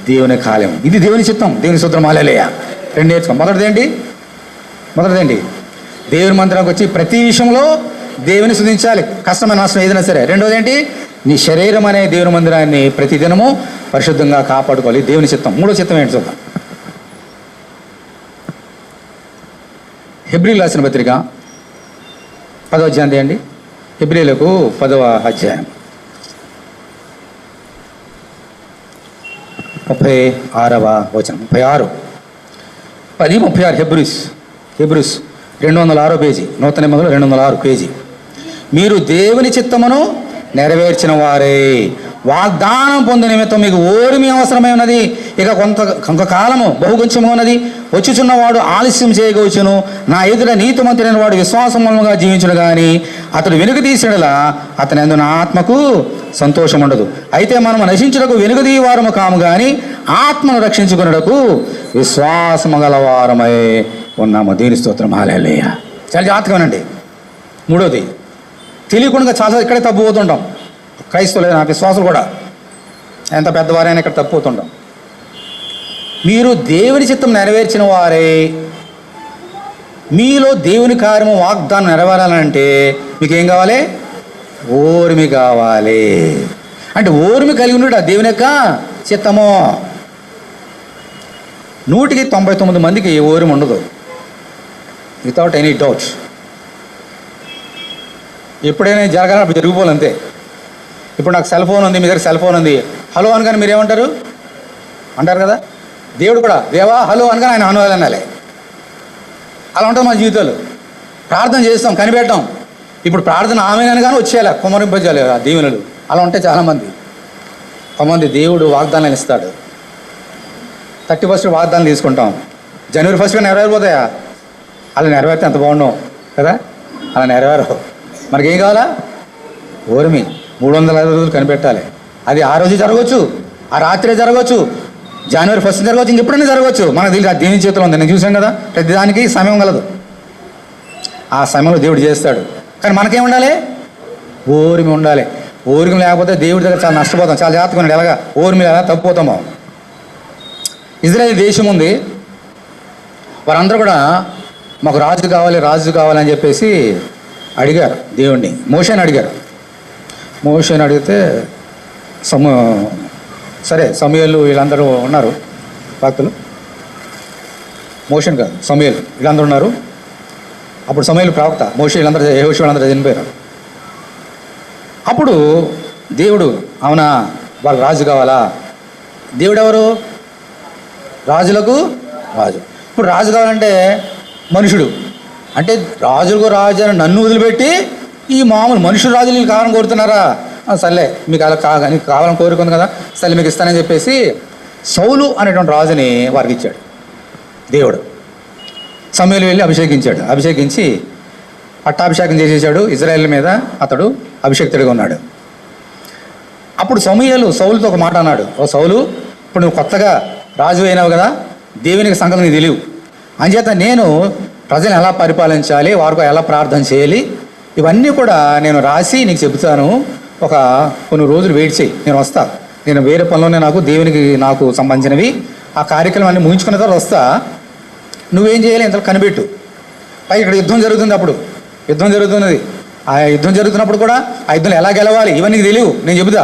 దేవుని కాలేము. ఇది దేవుని చిత్తం, దేవుని సూత్రం. హల్లెలూయా. 2 నేర్చుకో. మొదటిదేంటి? దేవుని మందిరానికి వచ్చి ప్రతి విషయంలో దేవుని స్తుతించాలి, కష్టమైన నష్టం ఏదైనా సరే. రెండోది ఏంటి? నీ శరీరం అనే దేవుని మందిరాన్ని ప్రతిదినము పరిశుద్ధంగా కాపాడుకోవాలి, దేవుని చిత్తం. మూడో చిత్తం ఏంటి చూద్దాం. హెబ్రీయులకు రాసిన పత్రిక 10వ అధ్యాయం తీయండి. హెబ్రీయులకు 10వ అధ్యాయం 36వ వచనం. 10:36 హెబ్రీస్ 206 పేజీ, నూతన నిబంధనలో 206 పేజీ. మీరు దేవుని చిత్తమును నెరవేర్చిన వారే వాగ్దానం పొందు నిమిత్తం మీకు ఓర్మి అవసరమై ఉన్నది. ఇక కొంతకాలము బహుకొంచెము ఉన్నది. వచ్చుచున్నవాడు ఆలస్యం చేయగవచ్చును. నా ఎదుట నీతిమంతుడైన వాడు విశ్వాసమూలంగా జీవించును కానీ అతడు వెనుక తీసినలా అతని యందు నా ఆత్మకు సంతోషం ఉండదు. అయితే మనము నశించుటకు వెనుకదీ వారము కాము కానీ ఆత్మను రక్షించుకున్నటకు విశ్వాసము గలవారమై ఉన్నాము. దీని స్తోత్రం. హల్లెలూయా. చాలా జాగ్రత్తగానండి. మూడోది, తెలియకుండా చాలా ఇక్కడే తప్పిపోతుంటాం. క్రైస్తవులైన విశ్వాసులు కూడా ఎంత పెద్దవారైనా ఇక్కడ తప్పిపోతుంటాం. మీరు దేవుని చిత్తం నెరవేర్చిన వారే, మీలో దేవుని కార్యము వాగ్దానం నెరవేరాలంటే మీకేం కావాలి? ఓర్మి కావాలి. అంటే ఓర్మి కలిగి ఉన్నాడు దేవుని యొక్క చిత్తము. 199 మందికి ఓర్మి ఉండదు, వితౌట్ ఎనీ డౌట్స్. ఎప్పుడైనా జరగాలి జరిగిపోవాలంతే. ఇప్పుడు నాకు సెల్ ఫోన్ ఉంది, మీ దగ్గర సెల్ ఫోన్ ఉంది, హలో అనగానే మీరేమంటారు? అంటారు కదా. దేవుడు కూడా దేవా హలో అనగానే ఆయన హను అనాలి. అలా ఉంటుంది మన జీవితాలు. ప్రార్థన చేస్తాం, కనిపెట్టాం. ఇప్పుడు ప్రార్థన ఆమె అనగానే వచ్చేయాలి, కుమరింపజేయాలి ఆ దీవెనలు. అలా ఉంటాయి చాలామంది. కొంతమంది దేవుడు వాగ్దానాలు ఇస్తాడు. 31st వాగ్దానం తీసుకుంటాం, జనవరి 1st నెరవేరిపోతాయా? అలా నెరవేరితే ఎంత బాగుండవు కదా. అలా నెరవేరవు. మనకేం కావాలా? ఓర్మి. 360 రోజులు కనిపెట్టాలి. అది ఆ రోజు జరగవచ్చు, ఆ రాత్రే జరగవచ్చు, జనవరి 1st జరగవచ్చు, ఇంకెప్పుడైనా జరగవచ్చు. మనకు తెలియదు, ఆ దేవుని చేతిలో ఉంది. నేను చూసాను కదా, ప్రతిదానికి సమయం కలదు. ఆ సమయంలో దేవుడు చేస్తాడు. కానీ మనకేం ఉండాలి? ఓర్మి ఉండాలి. ఓర్మి లేకపోతే దేవుడి దగ్గర చాలా నష్టపోతాం. చాలా జాగ్రత్తగా ఉండాలి. ఎలాగా ఓర్మి ఎలా తప్పిపోతామో. ఇజ్రాయేల్ దేశం ఉంది. వారందరూ కూడా మాకు రాజు కావాలి, రాజు కావాలని చెప్పేసి అడిగారు దేవుణ్ణి. మోషేని అడిగారు. మోషేని అడిగితే సరే సమూయేలు వీళ్ళందరూ ఉన్నారు భక్తులు. మోషేని కాదు, సమూయేలు వీళ్ళందరూ ఉన్నారు. అప్పుడు సమూయేలు ప్రవక్త, మోషే వీళ్ళందరూ యెహోషువ వీళ్ళందరూ చనిపోయారు. అప్పుడు దేవుడు అవునా వాళ్ళు రాజు కావాలా? దేవుడు ఎవరు? రాజులకు రాజు. ఇప్పుడు రాజు కావాలంటే మనుషుడు. అంటే రాజులకు రాజు అని నన్ను వదిలిపెట్టి ఈ మామూలు మనుషులు రాజులు కావాలని కోరుతున్నారా? సర్లే మీకు అలా నీకు కావాలని కోరుకుంది కదా, సరే మీకు ఇస్తానని చెప్పేసి సౌలు అనేటువంటి రాజుని వారికి ఇచ్చాడు దేవుడు. సమూయేలు వెళ్ళి అభిషేకించాడు. అభిషేకించి పట్టాభిషేకం చేసేసాడు. ఇజ్రాయేల్ మీద అతడు అభిషేక్తుడిగా ఉన్నాడు. అప్పుడు సమూయేలు సౌలుతో ఒక మాట అన్నాడు. ఓ సౌలు, ఇప్పుడు నువ్వు కొత్తగా రాజు అయినావు కదా, దేవునికి సంగతి నీకు తెలియవు. అంచేత నేను ప్రజలను ఎలా పరిపాలించాలి, వారికి ఎలా ప్రార్థన చేయాలి, ఇవన్నీ కూడా నేను రాసి నీకు చెబుతాను. కొన్ని రోజులు వెయిట్ చేయి, నేను వస్తా. నేను వేరే పనిలోనే దేవునికి నాకు సంబంధించినవి ఆ కార్యక్రమాన్ని ముగించుకున్న తర్వాత వస్తా. నువ్వేం చేయాలి ఇంతలో కనిపెట్టు. పై ఇక్కడ యుద్ధం జరుగుతుంది. అప్పుడు యుద్ధం జరుగుతున్నది. ఆ యుద్ధం జరుగుతున్నప్పుడు కూడా ఆ యుద్ధంలో ఎలా గెలవాలి ఇవన్నీ నీకు తెలియవు. నేను చెబుతా.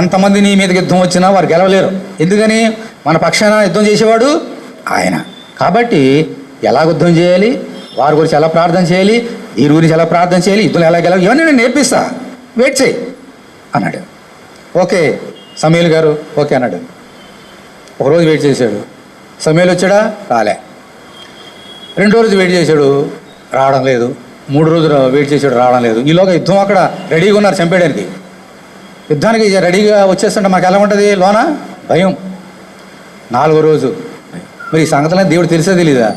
ఎంతమంది నీ మీదకి యుద్ధం వచ్చినా వారు గెలవలేరు. ఎందుకని? మన పక్షాన యుద్ధం చేసేవాడు ఆయన. కాబట్టి ఎలా యుద్ధం చేయాలి, వారి గురించి ఎలా ప్రార్థన చేయాలి, వీరి గురించి ఎలా ప్రార్థన చేయాలి, యుద్ధంలో ఎలా గెలవాలి, ఇవన్నీ నేను నేర్పిస్తా, వెయిట్ చేయి అన్నాడు. ఓకే సమూయేలు గారు ఓకే అన్నాడు. ఒకరోజు వెయిట్ చేశాడు. సమూయేలు వచ్చాడా? రాలే. 2వ రోజు వెయిట్ చేశాడు, రావడం లేదు. 3 రోజులు వెయిట్ చేశాడు, రావడం లేదు. ఈలోగా యుద్ధం అక్కడ రెడీగా ఉన్నారు చంపేయడానికి. యుద్ధానికి రెడీగా వచ్చేస్తుంటే మాకు ఎలా ఉంటుంది? లోన భయం. 4వ రోజు మరి ఈ సంగతులని దేవుడు తెలిసే తెలీదా?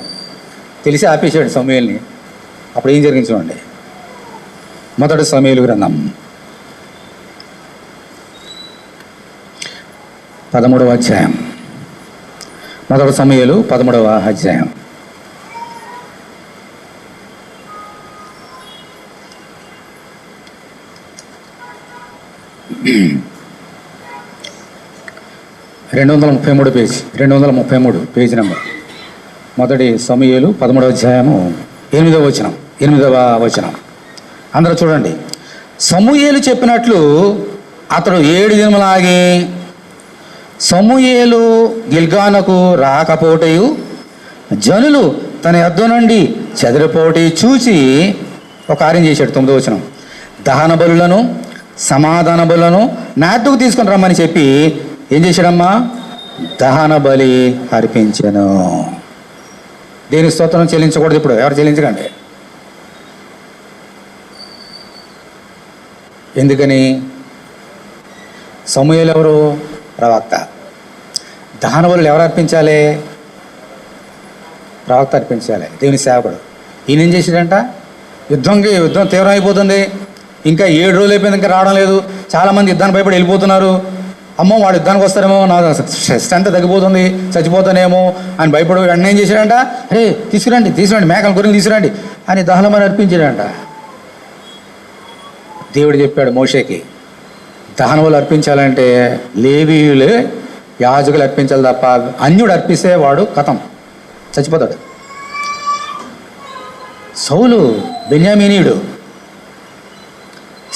తెలిసి ఆపేశాడు సమూయేల్ని. అప్పుడు ఏం జరిగింది చూడండి. మొదటి సమూయేలు గ్రంథం 13వ అధ్యాయం. మొదటి సమూయేలు 13వ అధ్యాయం. Page 233 page number. మొదటి సమూయేలు 13వ అధ్యాయము 8వ వచనం. అందరూ చూడండి. సమూయేలు చెప్పినట్లు అతడు 7 దినములాగి సమూయేలు గిల్గానుకు రాకపోటయు జనులు తన యొద్ద నుండి చెదిరిపోటీ చూచి ఒక కార్యం చేశాడు. 9వ వచనం. దహన బలులను సమాధాన బలులను నాటుకు తీసుకొని రమ్మని చెప్పి ఏం చేశాడమ్మా? దహన బలి అర్పించాను. దేని స్తోత్రం చెల్లించకూడదు. ఇప్పుడు ఎవరు చెల్లించకండి. ఎందుకని? సమూయేలు ఎవరు? ప్రవక్త. దహన బలులు ఎవరు అర్పించాలి? ప్రవక్త అర్పించాలి, దేవుని సేవకుడు. ఈయన ఏం చేసాడంట? యుద్ధం తీవ్రం అయిపోతుంది, ఇంకా 7 రోజులు అయిపోయింది, ఇంకా రావడం లేదు. చాలామంది యుద్ధాన్ని భయపడి వెళ్ళిపోతున్నారు. అమ్మో వాడు యుద్ధానికి వస్తారేమో, నా స్ట్రెంత్ తగ్గిపోతుంది, చచ్చిపోతానేమో అని భయపడి వెంటనే ఏం చేశాడంట? అరే తీసుకురండి మేకల గొర్రెలు తీసుకురండి అని దహన బలి అర్పించాడంట. దేవుడు చెప్పాడు మోషేకి, దహన బలి అర్పించాలంటే లేవీయులే యాజకులు అర్పించాలి తప్ప అన్యుడు అర్పిస్తే వాడు కథం చచ్చిపోతాడు. సౌలు బెన్యామీనీయుడు.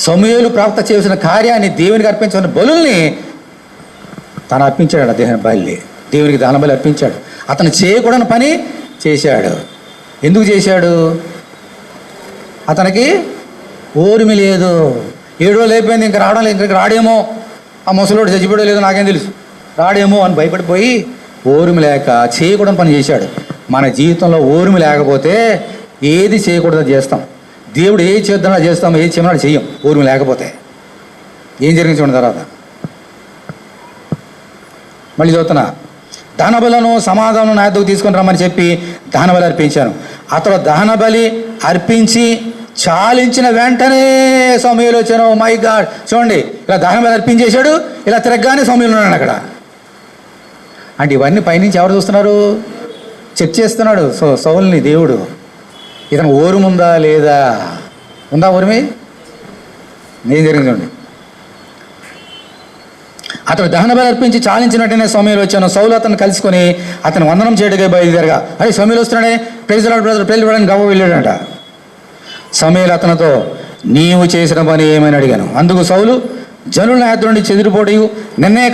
సమూయేలు ప్రవక్త చేసిన కార్యాన్ని, దేవునికి అర్పించిన బలుల్ని తను అర్పించాడు. దేవునికి దహన బలి అర్పించాడు. అతను చేయకూడని పని చేశాడు. ఎందుకు చేశాడు? అతనికి ఓర్మి లేదు. 7 రోజులు అయిపోయింది, ఇంకా రావడం లేదు, ఇంకా రాడేమో, ఆ ముసలోడు చచ్చిపోయడం లేదు నాకేం తెలుసు, రాడేమో అని భయపడిపోయి ఓర్మి లేక చేయకూడని పని చేశాడు. మన జీవితంలో ఓర్మి లేకపోతే ఏది చేయకూడదు చేస్తాం. దేవుడు ఏది చేద్దామో చేస్తాం, ఏది చేయమన్నా చెయ్యం ఓర్మి లేకపోతే. ఏం జరిగింది చూడండి. తర్వాత మళ్ళీ చదువుతున్నా, దహన బలులను సమాధానం నా యొద్దకు తీసుకొని రమ్మని చెప్పి దహన బలి అర్పించాను. అతడు దహన బలి అర్పించి చాలించిన వెంటనే సమూయేలు వచ్చాను. మై గాడ్, చూడండి, ఇలా దహన బలి అర్పించేశాడు, ఇలా తిరగగానే సమూయేలు ఉన్నాడు అక్కడ. అంటే ఇవన్నీ పైనుంచి ఎవరు చూస్తున్నారు? చెక్ చేస్తున్నాడు సౌలుని దేవుడు. ఇతను ఓర్మి ఉందా లేదా? ఉందా ఓర్మి? ఏం జరిగింది చూడండి. అతడు దహన బలి అర్పించి చాలించినట్టునే సమూయేలు వచ్చాను. సౌలు అతను కలుసుకొని అతను వందనం చేయడగా బయలుదేరగా, అరే సమూయేలు వస్తున్నాడే, praise Lord brother, praise Lord అని గవ్వ వెళ్ళాడంట. సమూయేలు అతనితో, నీవు చేసిన పని ఏమని అడిగాను. అందుకు సౌలు, జనుల యొద్ద నుండి చెదిరిపోటీ నిర్ణయ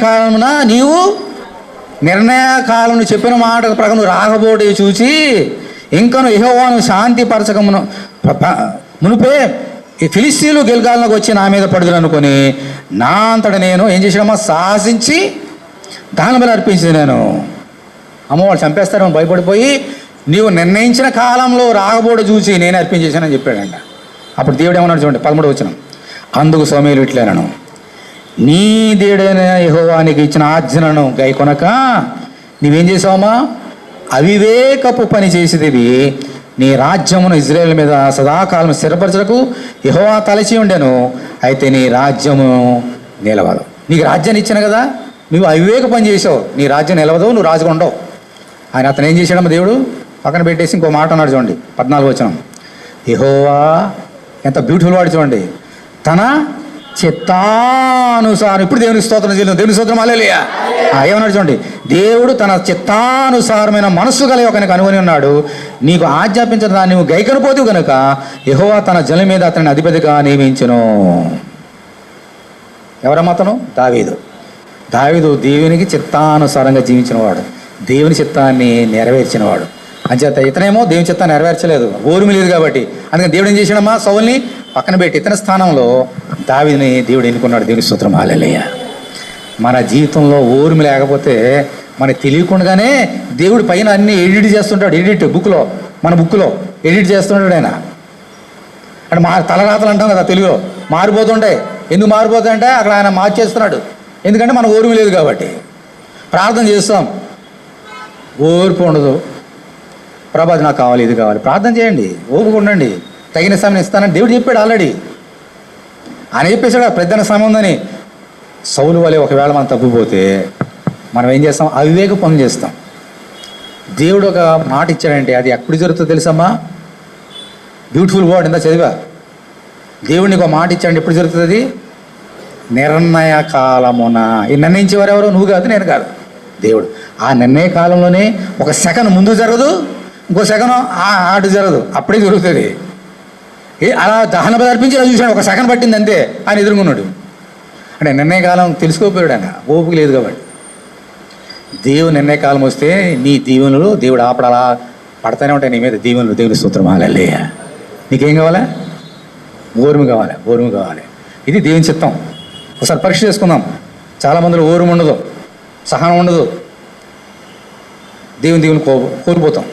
కాలం చెప్పిన మాట ప్రకారం రాకపోటీ చూచి ఇంకను యెహోవాను శాంతి పరచకమును మునిపే ఈ ఫిలిస్తీన్లు గిల్గాల్లోకి వచ్చి నా మీద పడుదురు అనుకొని నా అంతట నేను ఏం చేసాడమ్మా? సాహసించి దహన బలి అర్పించింది. నేను వాళ్ళు చంపేస్తారని భయపడిపోయి నీవు నిర్ణయించిన కాలంలో రాకపోవడం చూసి నేను అర్పించేశానని చెప్పాడంట. అప్పుడు దేవుడు ఏమన్నాడు చూడండి, 13వ వచనం. అందుకు సమూయేలు ఇట్లనెను, నీ దేవుడైన యెహోవానికి ఇచ్చిన ఆజ్ఞలను గైకొనక నీవేం చేసావమ్మా? అవివేకపు పని చేసేదివి. నీ రాజ్యమును ఇజ్రాయేల్ మీద సదాకాలం స్థిరపరచకు యెహోవా తలచి ఉండెను, అయితే నీ రాజ్యము నిలవదు. నీకు రాజ్యాన్ని ఇచ్చాను కదా, నువ్వు అవివేక పని చేసావు, నీ రాజ్యం నిలవదు, నువ్వు రాజుగా ఉండవు. ఆయన అతను ఏం చేశాడమ్మా? దేవుడు పక్కన పెట్టేసి ఇంకో మాట అన్నాడు చూడండి, 14వ వచనం. యెహోవా ఎంత బ్యూటిఫుల్ వాడు చూడండి, తన చిత్తానుసారం. ఇప్పుడు దేవునికి స్తోత్రం చేయలేదు, దేవుని స్తోత్రం హల్లెలూయా. ఏమన్నాడు చూడండి, దేవుడు తన చిత్తానుసారమైన మనస్సు గల ఒకనికి అనుకొని ఉన్నాడు. నీకు ఆజ్ఞాపించిన దాన్ని నువ్వు గైకొనపోతూ కనుక యెహోవా తన జనం మీద అతన్ని అధిపతిగా నియమించెను. ఎవరమ్మా అతను? దావీదు దేవునికి చిత్తానుసారంగా జీవించినవాడు, దేవుని చిత్తాన్ని నెరవేర్చినవాడు. అంచేత ఇతనేమో దేవుని చిత్తాన్ని నెరవేర్చలేదు, ఓర్మి లేదు కాబట్టి. అందుకని దేవుడు ఏం చేశాడమ్మా? సౌలుని పక్కన పెట్టి ఇతని స్థానంలో దావీదుని దేవుడు ఎన్నుకున్నాడు. దేవుని స్తోత్రం హల్లెలూయా. మన జీవితంలో ఓర్మి లేకపోతే మనకు తెలియకుండానే దేవుడి పైన అన్ని ఎడిట్ చేస్తుంటాడు. మన బుక్లో ఎడిట్ చేస్తుంటాడు ఆయన. అంటే తలరాతలు అంటాం కదా తెలుగులో, మారిపోతుంటాయి. ఎందుకు మారిపోతాయంటే అక్కడ ఆయన మార్చేస్తున్నాడు. ఎందుకంటే మన ఓర్మి లేదు కాబట్టి. ప్రార్థన చేస్తాం, ఓర్పు ఉండదు. ప్రభా అది నాకు కావాలి, ఇది కావాలి. ప్రార్థన చేయండి, ఓపిక ఉండండి, తగిన సమయం ఇస్తానని దేవుడు చెప్పాడు ఆల్రెడీ. ఆయన చెప్పేశాడు పెద్దన సమయం ఉందని. సౌలు వలె ఒకవేళ మనం తప్పిపోతే మనం ఏం చేస్తాం? అవివేక పనులు చేస్తాం. దేవుడు ఒక మాట ఇచ్చాడంటే అది ఎప్పుడు జరుగుతుందో తెలుసమ్మా? బ్యూటిఫుల్ వర్డ్ ఇంత చదివా. దేవుడిని ఒక మాట ఇచ్చాడంటే ఎప్పుడు జరుగుతుంది అది? నిర్ణయ కాలమున. ఈ నిర్ణయించేవారు ఎవరు? నువ్వు కాదు, నేను కాదు, దేవుడు. ఆ నిర్ణయ కాలంలోనే ఒక సెకండ్ ముందు జరగదు, ఇంకో సెకండ్ ఆటు జరగదు, అప్పుడే జరుగుతుంది. అలా దహన బలి అర్పించి ఇలా చూశాడు, ఒక సెకండ్ పట్టింది అంతే, ఆయన ఎదుర్కొన్నాడు. అంటే నిర్ణయకాలం తెలుసుకోపోయాడు ఆయన, ఓపిక లేదు కాబట్టి. దేవుని నిర్ణయకాలం వస్తే నీ దీవెనలు దేవుడు అలా పడతానే ఉంటాయి నీ మీద దీవెనలు. దేవుని స్తోత్రం హల్లెలూయా. నీకేం కావాలా? ఓర్మి కావాలి. ఇది దేవుని చిత్తం. ఒకసారి పరీక్ష చేసుకుందాం. చాలామందిలో ఓర్మి ఉండదు, సహనం ఉండదు, దేవుని కోల్పోతాం.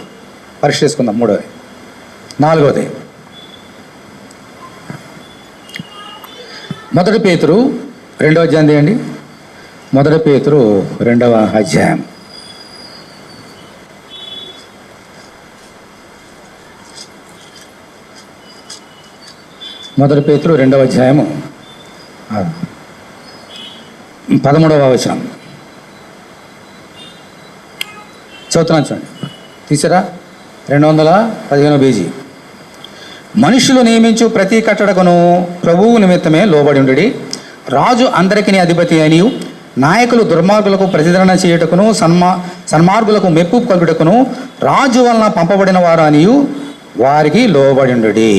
పరీక్ష చేసుకుందాం. 3వది. 4వది, 1 పేతురు 2వ అధ్యాయం తీయండి. మొదటి పేతురు 2వ అధ్యాయం. మొదటి పేతురు 2వ అధ్యాయము 13వ వచనం చదువుతున్నాను చూడండి. తీసారా? 215 పేజీ. మనుషులు నియమించు ప్రతి కట్టడకును ప్రభువు నిమిత్తమే లోబడి ఉండి, రాజు అందరికీ అధిపతి అనియు, నాయకులు దుర్మార్గులకు ప్రతిదండన చేయుటకును సన్మార్గులకు మెప్పు కలుగుటకును రాజు వలన పంపబడిన వారు అనియు వారికి లోబడి ఉండుడి.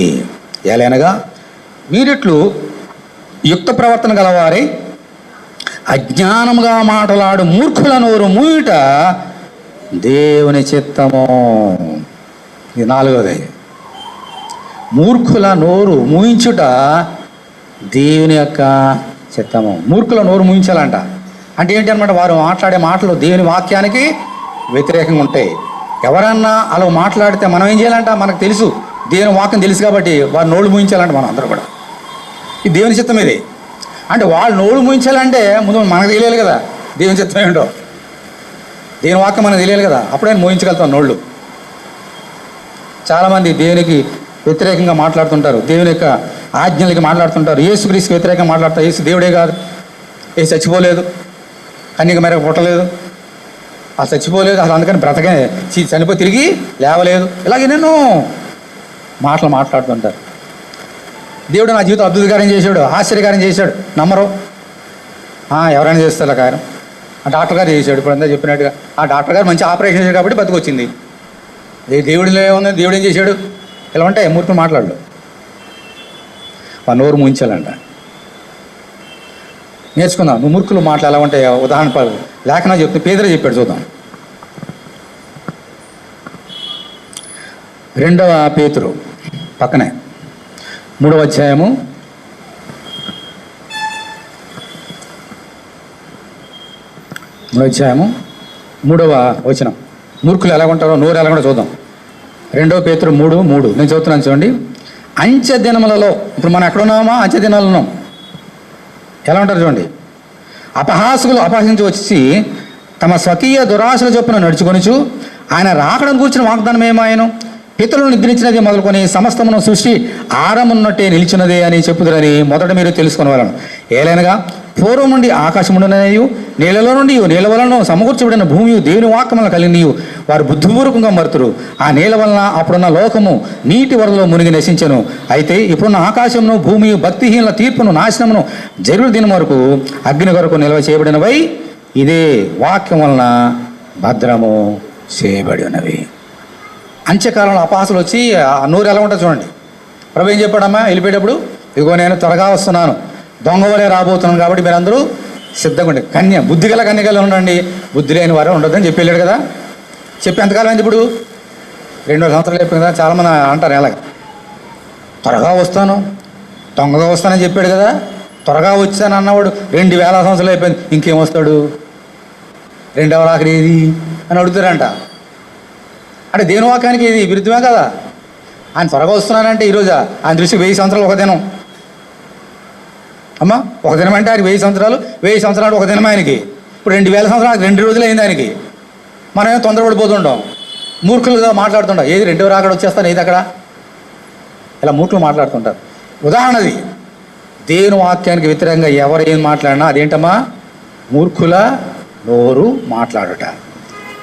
ఎలానగా వీరిట్లు యుక్త ప్రవర్తన గలవారై అజ్ఞానముగా మాటలాడు మూర్ఖుల నోరు మూయుట దేవుని చిత్తము. ఇది 4వది. మూర్ఖుల నోరు మూయించుట దేవుని యొక్క చిత్తము. మూర్ఖుల నోరు మూయించాలంట. అంటే ఏంటి అనమాట? వారు మాట్లాడే మాటలు దేవుని వాక్యానికి వ్యతిరేకంగా ఉంటాయి. ఎవరన్నా అలా మాట్లాడితే మనం ఏం చేయాలంట? మనకు తెలుసు, దేవుని వాక్యం తెలుసు కాబట్టి వారు నోళ్ళు మూయించాలంట. మనం అందరూ కూడా ఇది దేవుని చిత్తం. ఇది అంటే వాళ్ళు నోళ్ళు మూయించాలంటే ముందు మనకు తెలియాలి కదా దేవుని చిత్తం ఏంటో. దేవుని వాక్యం మనకు తెలియాలి కదా, అప్పుడే మోయించగలుగుతాం నోళ్ళు. చాలామంది దేవునికి వ్యతిరేకంగా మాట్లాడుతుంటారు, దేవుని యొక్క ఆజ్ఞలకి మాట్లాడుతుంటారు, యేసుక్రీస్తుకి వ్యతిరేకంగా మాట్లాడతారు. యేసు దేవుడే కాదు, యేసు చచ్చిపోలేదు, కన్యక మేరకు పుట్టలేదు, అసలు చచ్చిపోలేదు, అసలు అందుకని బ్రతకే చనిపోయి తిరిగి లేవలేదు, ఇలాగే నేను మాటలు మాట్లాడుతుంటారు. దేవుడు నా జీవితం అద్భుతకార్యం చేశాడు, ఆశ్చర్యకార్యం చేశాడు. నమ్మరు. ఎవరైనా చేస్తారు ఆ కార్యం. ఆ డాక్టర్ గారు చేశాడు. ఇప్పుడు అంతా చెప్పినట్టుగా ఆ డాక్టర్ గారు మంచి ఆపరేషన్ చేశాడు కాబట్టి బతికొచ్చింది. దేవుడిలో ఉంది, దేవుడు ఏం చేశాడు? ఇలా ఉంటాయి మూర్ఖులు మాట్లాడు. ఆ నోరు ముంచాలంట. నేర్చుకుందాం. నువ్వు మూర్ఖులు మాటలు ఎలా ఉంటాయి ఉదాహరణ లేఖనా చెప్తే పేదరే చెప్పాడు. చూద్దాం. 2వ పేతురు పక్కనే 3వ అధ్యాయము 3వ వచనం. మూర్ఖులు ఎలా ఉంటారో నోరు ఎలా కూడా చూద్దాం. 2వ పేతురు 3:3 నేను చదువుతున్నాను చూడండి. అంచె దినములలో, ఇప్పుడు మనం ఎక్కడ ఉన్నామా? అంచె దినాలు ఉన్నాం. ఎలా ఉంటారు చూడండి. అపహాసకులు అపహసించి వచ్చి తమ స్వకీయ దురాశల చొప్పున నడుచుకొనుచు ఆయన రాకడం కూర్చున్న వాగ్దానం ఏమాయను? పితరులు నిద్రించినది మొదలుకొని సమస్తమును సృష్టి ఆరంభమున్నట్టే నిలిచినదే అని చెప్పుదురని మొదట మీరు తెలుసుకునే వాళ్ళను. ఏలైనగా పూర్వం నుండి ఆకాశముండునయు నీళ్ళలో నుండి నీళ్ళ వలన సమకూర్చబడిన భూమి దేవుని వాక్యములను కలిగినయు వారు బుద్ధిపూర్వకంగా మరుతురు. ఆ నీళ్ళ వలన అప్పుడున్న లోకము నీటి వరదలో మునిగి నశించెను. అయితే ఇప్పుడున్న ఆకాశమును భూమి భక్తిహీనుల తీర్పును నాశనమును జరుగు దినం వరకు అగ్ని కొరకు నిల్వ చేయబడినవై ఇదే వాక్యం వలన భద్రము చేయబడి ఉన్నవి. అంత్యకాలంలో అపహాసులు వచ్చి ఆ నోరు ఎలా ఉంటుంది చూడండి. ప్రభు ఏం చెప్పాడమ్మా వెళ్ళిపోయేటప్పుడు? ఇదిగో నేను త్వరగా వస్తున్నాను, దొంగవలే రాబోతున్నాను, కాబట్టి మీరు అందరూ సిద్ధంగా ఉండి బుద్ధి గల కన్యకలు ఉండండి, బుద్ధి లేని వారు ఉండొద్దని చెప్పి వెళ్ళాడు కదా. చెప్పి ఎంతకాలం అయింది? ఇప్పుడు 2 సంవత్సరాలు అయిపోయింది కదా. చాలామంది అంటారు ఎలాగ, త్వరగా వస్తాను, దొంగగా వస్తానని చెప్పాడు కదా. త్వరగా వచ్చాను అన్నవాడు 2000 సంవత్సరాలు అయిపోయింది, ఇంకేం వస్తాడు? 2వ రాకడ ఏది అని అడుగుతారంట. అంటే దేవుని వాక్యానికి ఇది విరుద్ధమే కదా. ఆయన త్వరగా వస్తున్నానంటే ఈరోజు ఆయన దృష్టి 1000 సంవత్సరాలు ఒక దినం అమ్మా. ఒక దినం అంటే ఆయనకి 1000 సంవత్సరాలు, 1000 సంవత్సరాలు ఒక దినం ఆయనకి. ఇప్పుడు 2000 సంవత్సరాలు 2 రోజులు అయింది ఆయనకి. మనమేమో తొందరపడిపోతుంటాం, మూర్ఖులుగా మాట్లాడుతుంటాం. ఏది 2వ రాకడ వచ్చేస్తాను, ఏది అక్కడ ఇలా మూర్ఖులు మాట్లాడుతుంటారు. ఉదాహరణది దేవుని వాక్యానికి వ్యతిరేకంగా ఎవరు ఏం మాట్లాడినా అదేంటమ్మా? మూర్ఖుల నోరు మాట్లాడుట.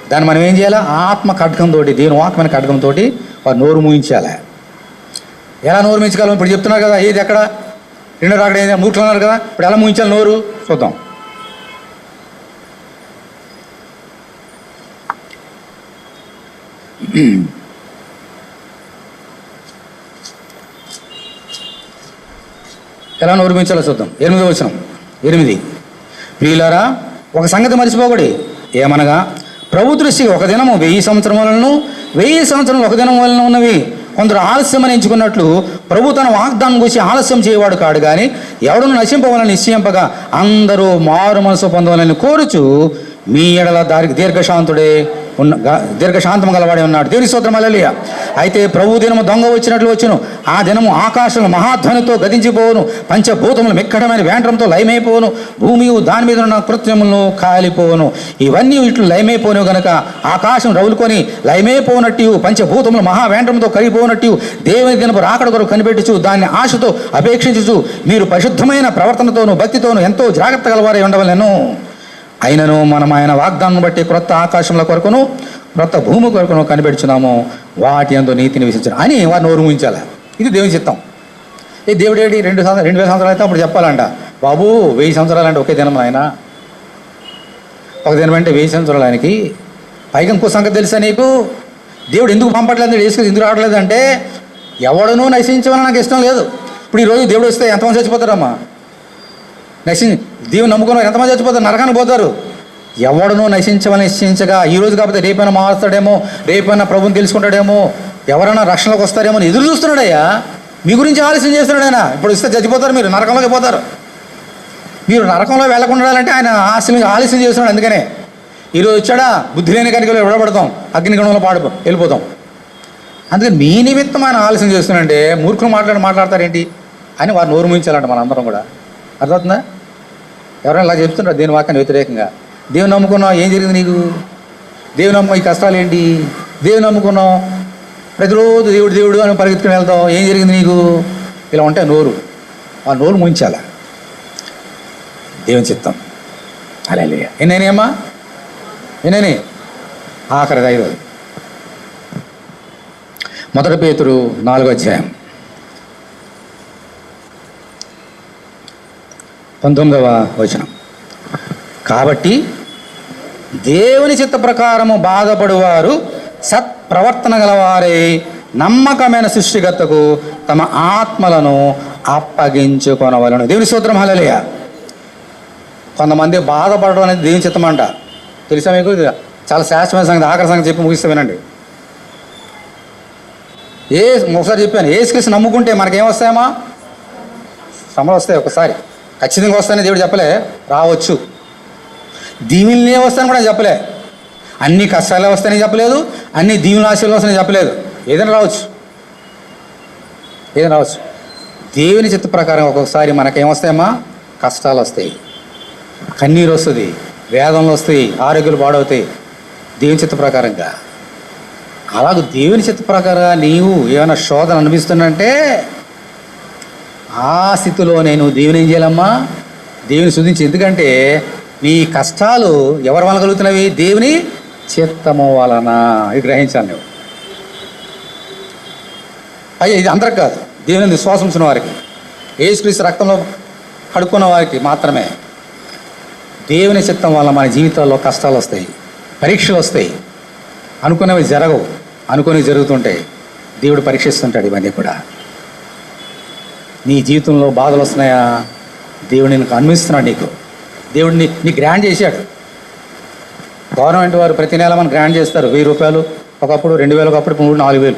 దాన్ని మనం ఏం చేయాలి? ఆత్మ ఖడ్గంతో, దేవుని వాక్యమైన ఖడ్గంతో వారు నోరు మూయించాలి. ఎలా నోరు మూయించగలం? ఇప్పుడు చెప్తున్నారు కదా, ఏది ఎక్కడ 2వ రాకడ ఏది? మూర్ఖులు అన్నారు కదా, ఇప్పుడు ఎలా మూయించాలి నోరు? చూద్దాం. ఎలా నోరు మూయించాలో చూద్దాం. 8వ వచనం. 8 ప్రియులారా, ఒక సంగతి మర్చిపోకూడదు. ఏమనగా ప్రభు దృష్టికి ఒక దినము 1000 సంవత్సరములను, 1000 సంవత్సరములు ఒక దినం వలన ఉన్నవి. కొందరు ఆలస్యమని ఎంచుకున్నట్లు ప్రభు తన వాగ్దానం గురించి ఆలస్యం చేయవాడు కాడు, కానీ ఎవడను నశింపవాలని నిశ్చయింపగా అందరూ మారు మనసు పొందవాలని కోరుచు మీ ఎడల దీర్ఘశాంతుడే దీర్ఘశాంతం గలవాడే ఉన్నాడు. దేవుని స్తోత్రం హల్లెలూయా. అయితే ప్రభు దినము దొంగ వచ్చినట్లు వచ్చును. ఆ దినము ఆకాశంలో మహాధ్వనితో గతించిపోవును, పంచభూతములు మిక్కటమైన వేండ్రంతో లయమైపోవును, భూమి దాని మీద ఉన్న కృత్యములను కాలిపోవును. ఇవన్నీ ఇట్లు లయమైపోను గనక ఆకాశం రవులుకొని లయమైపోనట్టు, పంచభూతములు మహావేండ్రంతో కరిగిపోనట్టు దేవుని దినపు రాకడ కొరకు కనిపెట్టుచు దాన్ని ఆశతో అపేక్షించుచు మీరు పరిశుద్ధమైన ప్రవర్తనతోనూ భక్తితోనూ ఎంతో జాగ్రత్త గలవారై ఉండవలెను. అయినను మనం ఆయన వాగ్దానం బట్టి క్రొత్త ఆకాశముల కొరకును క్రొత్త భూమి కొరకును కనిపెడుచున్నాము, వాటి యందు నీతిని విధించను అని వారిని నోరు ముగించాలి. ఇది దేవుని చిత్తం. ఈ దేవుడేడి 2000 సంవత్సరాలు అయితే అప్పుడు చెప్పాలంట, బాబు 1000 సంవత్సరాలు అంటే ఒకే దినం ఆయన, ఒక దినం అంటే 1000 సంవత్సరాలు ఆయనకి. పైగా ఇంకో సంగతి తెలుసా నీకు, దేవుడు ఎందుకు పంపట్లేదు, వేసుకుని ఎందుకు రావట్లేదు అంటే ఎవడనూ నశించమని నాకు ఇష్టం లేదు. ఇప్పుడు ఈరోజు దేవుడు వస్తే ఎంతమంది చచ్చిపోతారమ్మా? దేవుని నమ్ముకున్న ఎంతమంది చచ్చిపోతారు? నరకానికి పోతారు. ఎవడనూ నశించగా ఈరోజు కాకపోతే రేపైనా మారుతాడేమో, రేపైనా ప్రభుని తెలుసుకుంటాడేమో, ఎవరైనా రక్షణలోకి వస్తారేమో అని ఎదురు చూస్తున్నాడయ్యా. మీ గురించి ఆలస్యం చేస్తున్నాడు ఆయన. ఇప్పుడు ఇస్తే చచ్చిపోతారు, మీరు నరకంలోకి పోతారు. మీరు నరకంలో వెళ్ళకుండా అంటే ఆయన ఆలస్యం చేస్తున్నాడు. అందుకనే ఈరోజు వచ్చాడా, బుద్ధి లేని కనుక విడబడతాం, అగ్నిగణంలో వెళ్ళిపోతాం. అందుకని మీ నిమిత్తం ఆయన ఆలస్యం చేస్తున్నాడంటే మూర్ఖులు మాట్లాడతారేంటి అని వారు నోరు ముయించాలంట. మన అందరం కూడా అర్థమవుతుందా? ఎవరైనా ఇలా చెప్తున్నారు దేవుని వాక్యాన్ని వ్యతిరేకంగా. దేవుని నమ్ముకున్నావు, ఏం జరిగింది నీకు? దేవుని నమ్మ ఈ కష్టాలు ఏంటి? దేవుని నమ్ముకున్నావు, ప్రతిరోజు దేవుడు అని పరిగెత్తుకుని వెళ్తావు, ఏం జరిగింది నీకు? ఇలా ఉంటే ఆ నోరు ముంచాల. దేవుని చిత్తం హల్లెలూయా. ఎన్నైనాయమ్మా? ఎన్నైనాయి? ఆఖరిది 5. మొదటి పేతురు 4వ అధ్యాయం 19వ వచనం. కాబట్టి దేవుని చిత్త ప్రకారము బాధపడువారు సత్ప్రవర్తన గలవారై నమ్మకమైన సృష్టికర్తకు తమ ఆత్మలను అప్పగించుకొనవలెను. దేవుని స్తోత్రం హల్లెలూయా. కొంతమంది బాధపడడం అనేది దేవుని చిత్తం అంట. తెలుసా మీకు? చాలా శాశ్వతమైన సంగతి. ఆఖరి సంగతి చెప్పి ముగిస్తే వినండి. ఒకసారి చెప్పాను, యేసుక్రీస్తు నమ్ముకుంటే మనకేమొస్తాయమ్మా? శ్రమలు వస్తాయి. ఒకసారి ఖచ్చితంగా వస్తాయని దేవుడు చెప్పలే, రావచ్చు. దీవులనే వస్తాయని కూడా చెప్పలే. అన్ని కష్టాలే వస్తాయని చెప్పలేదు, అన్ని దీవుల ఆశలు వస్తాయని చెప్పలేదు. ఏదైనా రావచ్చు. దేవుని చిత్త ప్రకారం ఒక్కొక్కసారి మనకేమొస్తాయమ్మా? కష్టాలు వస్తాయి, కన్నీరు వస్తుంది, వేదనలు వస్తాయి, ఆరోగ్యాలు పాడవుతాయి. దేవుని చిత్త ప్రకారంగా. అలాగే దేవుని చిత్త ప్రకారంగా నీవు ఏమైనా శోధన అనిపిస్తుందంటే ఆ స్థితిలో నేను దేవుని ఏం చేయాలమ్మా? దేవుని స్తుతించి. ఎందుకంటే నీ కష్టాలు ఎవరి వలన కలుగుతున్నవి? దేవుని చిత్తము వలన. ఇది గ్రహించాను నువ్వు. అయ్యా ఇది అందరికి కాదు, దేవుని విశ్వాసం ఉంచిన వారికి, యేసుక్రీస్తు రక్తంలో కడుక్కున్న వారికి మాత్రమే. దేవుని చిత్తం వల్ల మన జీవితాల్లో కష్టాలు వస్తాయి, పరీక్షలు వస్తాయి, అనుకునేవి జరగవు, అనుకునేవి జరుగుతుంటాయి. దేవుడు పరీక్షిస్తుంటాడు ఇవన్నీ కూడా. నీ జీవితంలో బాధలు వస్తున్నాయా? దేవుడిని నీకు అనుమతిస్తున్నాడు. దేవుడిని నీ గ్రాండ్ చేశాడు. గవర్నమెంట్ వారు ప్రతి నెల మనం గ్రాండ్ చేస్తారు. 1000 రూపాయలు ఒకప్పుడు, 2000 ఒకప్పుడు, ఇప్పుడు 4000.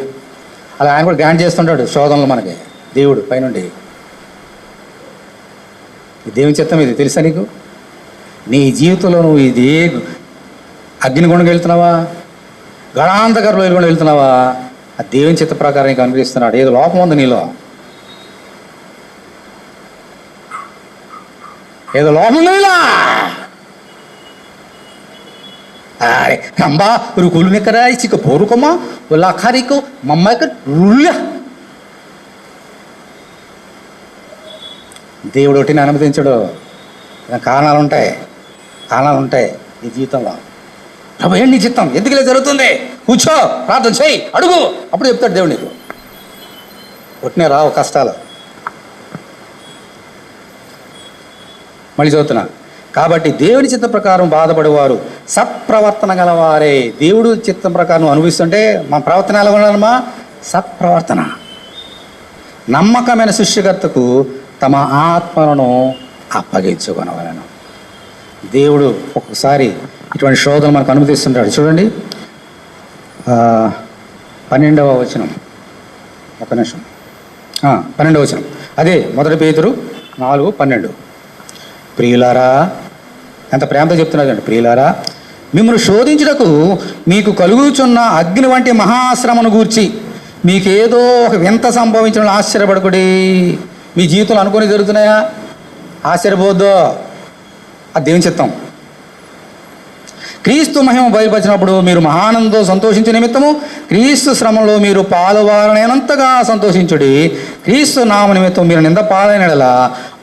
అలా ఆయన కూడా గ్రాండ్ చేస్తుంటాడు శోధనలు మనకి దేవుడు పైనుండి. దేవుని చిత్తం ఇది. తెలుసా నీకు? నీ జీవితంలో నువ్వు ఇది అగ్నిగుండంగా వెళ్తున్నావా, గణాంతకరలో వెళ్తున్నావా? ఆ దేవుని చిత్త ప్రకారం నీకు అనుగ్రహిస్తున్నాడు. ఏదో లోపం ఉంది నీలో, ఏదో లోపం నీలా. అరే రంబా రుకులు నిక్కరా చిక్క పోరుకోమా లాఖారికు మమ్మాయిక రుళ్ళ. దేవుడు ఒకటిని అనుమతించడు. కారణాలు ఉంటాయి నీ జీవితంలో. ప్రభు ఏంటి నీ చిత్తం? ఎందుకు ఇలా జరుగుతుంది? కూర్చో, ప్రార్థన చేయి, అడుగు, అప్పుడు చెప్తాడు దేవుడు నీకు. ఒట్టినే రావు కష్టాలు. మళ్ళీ చదువుతున్నా. కాబట్టి దేవుని చిత్త ప్రకారం బాధపడేవారు సత్ప్రవర్తన గలవారే. దేవుడు చిత్తం ప్రకారం అనుభవిస్తుంటే మన ప్రవర్తన ఎలా ఉండాలమ్మా? సత్ప్రవర్తన. నమ్మకమైన సృష్టికర్తకు తమ ఆత్మలను అప్పగించుకొనవలెను. దేవుడు ఒక్కొక్కసారి ఇటువంటి శోధనలు మనకు అనుమతిస్తుంటాడు. చూడండి 12వ వచనం. ఒక నిమిషం. 12వ వచనం. అదే మొదటి పేతురు 4:12. ప్రియులారా, ఎంత ప్రేమతో చెప్తున్నాడు అండి. ప్రియులారా, మిమ్మల్ని శోధించుటకు మీకు కలుగుచున్న అగ్ని వంటి మహాశ్రమను గూర్చి మీకేదో ఒక వింత సంభవించడం ఆశ్చర్యపడకుడి. మీ జీవితంలో అనుకుని జరుగుతున్నాయా? ఆశ్చర్యపోద్దో, అది దేవుని చిత్తం. క్రీస్తు మహిమ బయలుపరిచినప్పుడు మీరు మహానందంతో సంతోషించే నిమిత్తము క్రీస్తు శ్రమలో మీరు పాలువారనైనంతగా సంతోషించుడి. క్రీస్తు నామ నిమిత్తం మీరు నింద పాలైన యెడల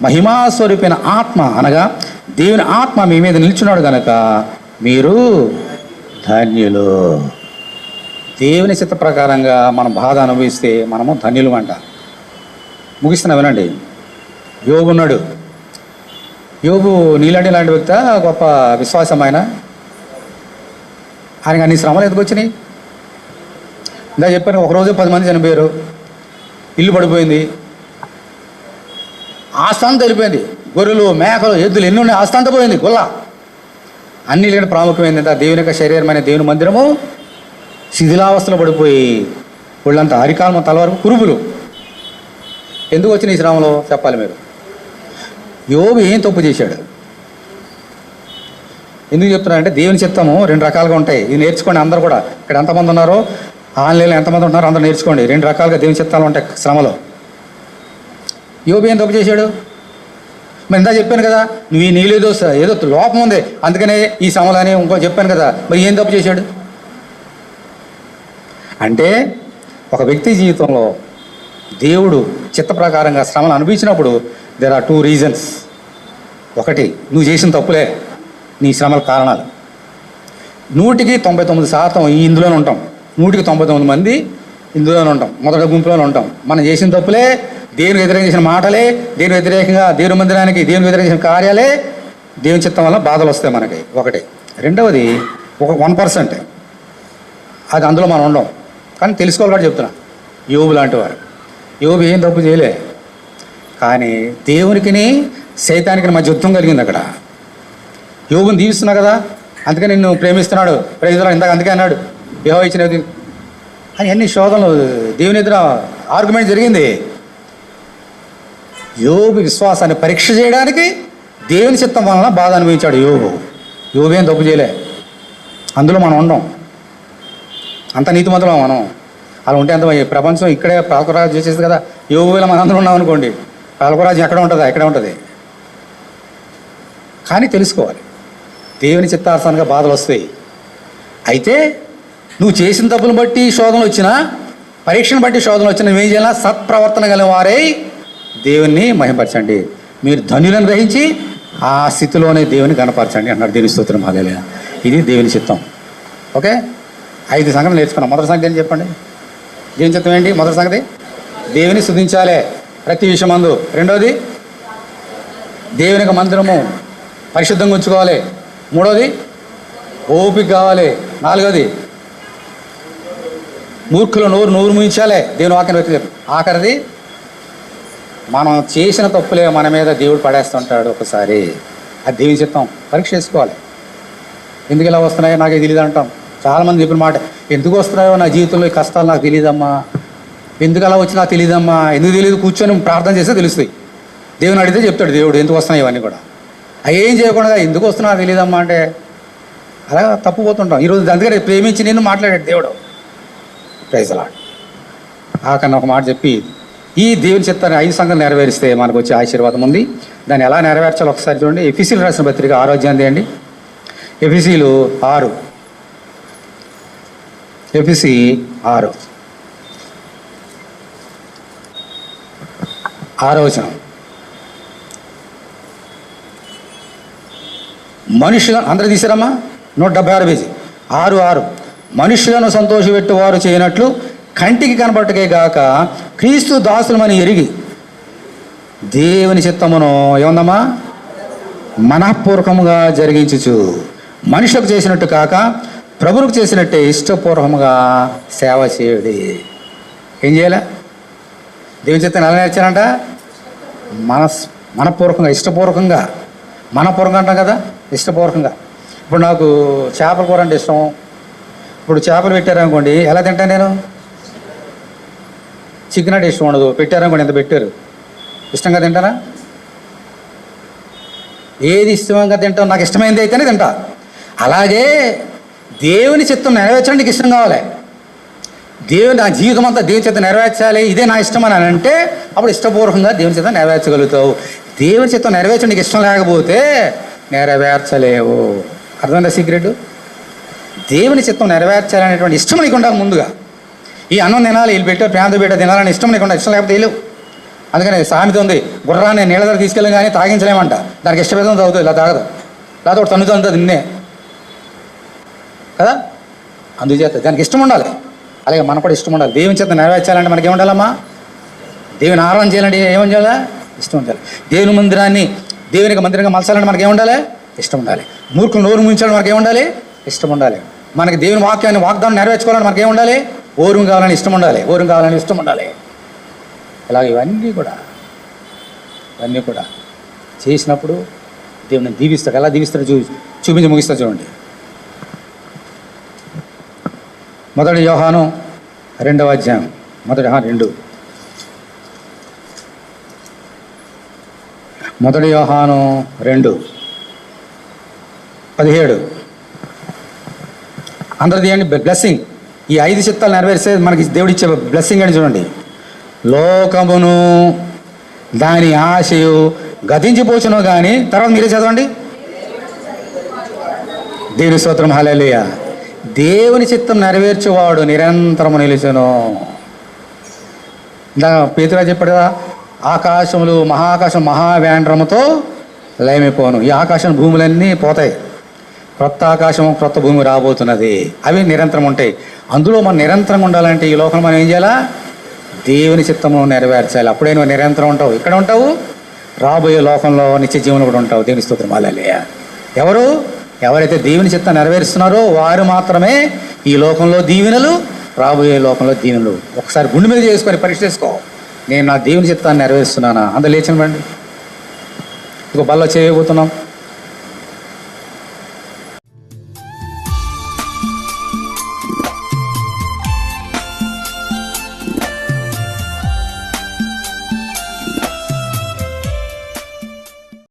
మహిమాస్వరూపైన ఆత్మ అనగా దేవుని ఆత్మ మీ మీద నిల్చున్నాడు గనక మీరు ధన్యులు. దేవుని చిత్త ప్రకారంగా మనం బాధ అనుభవిస్తే మనము ధన్యులు అంట. ముగిస్తున్నా వినండి. యోబు ఉన్నాడు. యోబు నీలాంటి లాంటి వ్యక్తి, గొప్ప విశ్వాసమైన ఆయనకి అన్ని శ్రమలు ఎందుకు వచ్చినాయి? ఇందా చెప్పాను, ఒకరోజు 10 మంది చనిపోయారు, ఇల్లు పడిపోయింది, ఆస్థానం తెలిపోయింది, గొర్రెలు మేకలు ఎద్దులు ఎన్ని ఉన్నాయి, ఆస్థానంతో పోయింది, గొల్ల అన్ని లేని ప్రాముఖ్యమైంది అంట. దేవుని యొక్క శరీరమైన దేవుని మందిరము శిథిలావస్థలో పడిపోయి ఒళ్ళంతా అరికాలం తల వరకు కురుపులు. ఎందుకు వచ్చిన ఈ శ్రమలో చెప్పాలి మీరు. యోబు ఏం తప్పు చేశాడు? ఎందుకు చెప్తున్నారంటే దేవుని చిత్తము 2 రకాలుగా ఉంటాయి. ఇది నేర్చుకోండి అందరూ కూడా. ఇక్కడ ఎంతమంది ఉన్నారో, ఆన్లైన్లో ఎంతమంది ఉన్నారో అందరూ నేర్చుకోండి. 2 రకాలుగా దేవుని చిత్తాలు ఉంటాయి శ్రమలో. యోబు ఏం తప్పు చేశాడు? మరి ఇందా చెప్పాను కదా, నువ్వు ఈ నీళ్ళేదో ఏదో లోపం ఉంది అందుకనే ఈ శ్రమలు అని ఇంకో చెప్పాను కదా. మరి ఏం తప్పు చేశాడు అంటే, ఒక వ్యక్తి జీవితంలో దేవుడు చిత్త ప్రకారంగా శ్రమలు అనుభవించినప్పుడు దేర్ ఆర్ 2 రీజన్స్. ఒకటి, నువ్వు చేసిన తప్పులే నీ శ్రమల కారణాలు. 99% ఇందులోనే ఉంటాం. 99 మంది ఇందులోనే ఉంటాం, మొదటి గుంపులోనే ఉంటాం. మనం చేసిన తప్పులే, దేవునికి వ్యతిరేకంగా చేసిన మాటలే, దేవుని వ్యతిరేకంగా దేవుని మందిరానికి దేవుని వ్యతిరేకంగా చేసిన కార్యాలే దేవుని చిత్తం వల్ల బాధలు వస్తాయి మనకి. ఒకటి. రెండవది, ఒక 1%, అది అందులో మనం ఉండం. కానీ తెలుసుకోవాలి కాబట్టి చెప్తున్నా. యోబు లాంటి వారు. యోబు ఏం తప్పు చేయలే, కానీ దేవునికిని సైతానికి మధ్య యుద్ధం కలిగింది అక్కడ. యోబుని దీవిస్తున్నా కదా, అందుకే నిన్ను ప్రేమిస్తున్నాడు, ప్రేమిస్తున్నాడు ఇందాక, అందుకే అన్నాడు యెహోవా ఇచ్చినది అని. అన్ని శోధనలు, దేవుని ఎదుర ఆర్గ్యుమెంట్ జరిగింది. యోబు విశ్వాసాన్ని పరీక్ష చేయడానికి దేవుని చిత్తం వలన బాధ అనుభవించాడు యోబు. యోబు ఏం తప్పు చేయలే, అందులో మనం ఉండం. అంత నీతిమంతులం మనం. అలా ఉంటే అంత ప్రపంచం ఇక్కడే పాలకురాజు చేసేది కదా. యోబులో మనం అందరం ఉన్నాం అనుకోండి, పాలకురాజు ఎక్కడ ఉంటుందా? ఎక్కడ ఉంటుంది. కానీ తెలుసుకోవాలి, దేవుని చిత్తార్థంగా బాధలు వస్తాయి. అయితే నువ్వు చేసిన తప్పులను బట్టి శోధనలు వచ్చినా, పరీక్షను బట్టి శోధనలు వచ్చినా నువ్వేం చేయాలా? సత్ప్రవర్తన గల వారై దేవుణ్ణి మహిమపరచండి. మీరు ధన్యులను గ్రహించి ఆ స్థితిలోనే దేవుని కనపరచండి అన్నాడు. దేవుని స్తోత్రం, హల్లెలూయా. ఇది దేవుని చిత్తం. ఓకే, 5 సంగతులు నేర్చుకున్నాం. మొదటి సంగతి ఏంటి చెప్పండి? దేవుని చిత్తం ఏంటి? మొదటి సంగతి, దేవుని స్తుతించాలి ప్రతి విషయమందు. రెండోది, దేవుని యొక్క మందిరము పరిశుద్ధంగా ఉంచుకోవాలి. మూడోది, ఓపిక కావాలి. నాలుగోది, మూర్ఖులు నోరు ముయించాలి దేవుని వాక్యాన్ని వ్యక్తి. ఆఖరిది, మనం చేసిన తప్పులే మన మీద దేవుడు పడేస్తుంటాడు ఒకసారి. అది దేవుని చిత్తం. పరీక్ష చేసుకోవాలి. ఎందుకు ఇలా వస్తున్నాయో నాకు తెలియదు అంటాం. చాలామంది చెప్పిన మాట, ఎందుకు వస్తున్నాయో నా జీవితంలో ఈ కష్టాలు నాకు తెలియదమ్మా, ఎందుకు అలా వచ్చి నాకు తెలియదమ్మా. ఎందుకు తెలియదు? కూర్చొని ప్రార్థన చేస్తే తెలుస్తాయి. దేవుని అడిగితే చెప్తాడు దేవుడు ఎందుకు వస్తున్నాయి ఇవన్నీ కూడా. అవి ఏం చేయకుండా ఎందుకు వస్తున్నా తెలియదమ్మా అంటే అలా తప్పుపోతుంటాం. ఈరోజు అందుకని ప్రేమించి నేను మాట్లాడాడు దేవుడు. Praise lord. కన్నా ఒక మాట చెప్పి, ఈ దేవుని చిత్తాన్ని 5 సంగతులు నెరవేరిస్తే మనకు వచ్చే ఆశీర్వాదం ఉంది. దాన్ని ఎలా నెరవేర్చాలో ఒకసారి చూడండి. ఎఫెసీలు రాసిన పత్రిక 6వ అధ్యాయం తీయండి. ఎఫెసీలు 6, ఎఫెసీ 6, 6వ వచనం. మనుషులను అందరూ తీసారమ్మా, 176 పేజీ. 6:6 మనుషులను సంతోషపెట్టువారు చేయనట్లు కంటికి కనబట్టకే గాక క్రీస్తు దాసులమని ఎరిగి దేవుని చిత్తమును ఏముందమ్మా మనఃపూర్వకముగా జరిగించుచు మనుషులకు చేసినట్టు కాక ప్రభువుకు చేసినట్టే ఇష్టపూర్వకముగా సేవ చేయుడి. ఏం చేయాలి? దేవుని చిత్తాన్ని ఎలా నేర్చారంట? మనపూర్వకంగా, ఇష్టపూర్వకంగా. మనపూర్వకంగా అంటాం కదా, ఇష్టపూర్వకంగా. ఇప్పుడు నాకు చేపల కూర అంటే ఇష్టం. ఇప్పుడు చేపలు పెట్టారనుకోండి, ఎలా తింటాను నేను? చికెన్ అంటే ఇష్టం ఉండదు. పెట్టారనుకోండి, ఎంత పెట్టారు, ఇష్టంగా తింటానా? ఏది ఇష్టంగా తింటాం? నాకు ఇష్టమైనది అయితేనే తింటా. అలాగే దేవుని చిత్తం నెరవేర్చడం నీకు ఇష్టం కావాలి. దేవుని నా జీవితం అంతా దేవుని చిత్తం నెరవేర్చాలి, ఇదే నా ఇష్టం అని అంటే అప్పుడు ఇష్టపూర్వకంగా దేవుని చిత్తం నెరవేర్చగలుగుతావు. దేవుని చిత్తం నెరవేర్చడం నీకు ఇష్టం లేకపోతే నెరవేర్చలేవు. అర్థమైందా సీక్రెట్? దేవుని చిత్తం నెరవేర్చాలనేటువంటి ఇష్టం నీకు ఉండాలి ముందుగా. ఈ అన్నం తినాలి, వీళ్ళు పెట్టారు ప్రాంతం పెట్టారు తినాలని ఇష్టం నీకు ఉండాలి. ఇష్టం లేకపోతే లేవు. అందుకని సామెత ఉంది, గుర్రాన్ని నీళ్ళ దగ్గర తీసుకెళ్ళి కానీ తాగించలేమంట. దానికి ఇష్టపేదం తాగుతుంది, ఇలా తాగదు. లేకపోతే ఒకటి తన్నుతుంది నిన్నే కదా. అందుచేత దానికి ఇష్టం ఉండాలి. అలాగే మనకు కూడా ఇష్టం ఉండాలి. దేవుని చేత నెరవేర్చాలంటే మనకి ఏముండాలమ్మా? దేవుని ఆరాధన చేయాలంటే ఏమని చేయాలా? ఇష్టం ఉండాలి. దేవుని మందిరాన్ని దేవునికి మందిరంగా మలచాలంటే మనకి ఏముండాలి? ఇష్టం ఉండాలి. మూర్ఖులు నోరు ముంచాలంటే మనకి ఏముండాలి? ఇష్టం ఉండాలి. మనకి దేవుని వాక్యాన్ని వాగ్దానం నెరవేర్చుకోవాలని మనకి ఏముండాలి? ఓరం కావాలని ఇష్టం ఉండాలి. ఓరం కావాలని ఇష్టం ఉండాలి. ఇలాగ ఇవన్నీ కూడా చేసినప్పుడు దేవుని దీవిస్తాడు. ఎలా దీవిస్తాడో చూపించి ముగిస్తా చూడండి. 1 యోహాను 2వ అధ్యాయం 1 యోహాను 2. 1 యోహాను 2:17. అందరూ తీయండి. బ్లెస్సింగ్. ఈ 5 చిత్తాలు నెరవేర్చే మనకి దేవుడు ఇచ్చే బ్లెస్సింగ్ అని చూడండి. లోకమును దాని ఆశయు గతించిపోచును కానీ, తర్వాత మీరే చదవండి. దేవుని స్తోత్రం, హల్లెలూయా. దేవుని చిత్తం నెరవేర్చువాడు నిరంతరము నిలిచెను. ఇందా పేతురు చెప్పాడు కదా, ఆకాశములు మహాకాశం మహావేంద్రముతో లయమైపోను. ఈ ఆకాశం భూములన్నీ పోతాయి, క్రొత్త ఆకాశం క్రొత్త భూమి రాబోతున్నది. అవి నిరంతరం ఉంటాయి. అందులో మనం నిరంతరంగా ఉండాలంటే ఈ లోకంలో మనం ఏం చేయాలా? దేవుని చిత్తము నెరవేర్చాలి. అప్పుడే నువ్వు నిరంతరం ఉంటావు. ఇక్కడ ఉంటావు, రాబోయే లోకంలో నిత్య జీవనం కూడా ఉంటావు. దేవుని స్తోత్రం, హల్లెలూయా. ఎవరైతే దేవుని చిత్తం నెరవేరుస్తున్నారో వారు మాత్రమే ఈ లోకంలో దీవెనలు, రాబోయే లోకంలో దీవెనలు. ఒకసారి గుండె మీద చేసుకొని పరీక్ష చేసుకో. నేను నా దేవుని చిత్తాన్ని నెరవేరుస్తున్నానా? అందరూ లేచనివ్వండి. ఇంకో బల్ల చేయబోతున్నాం.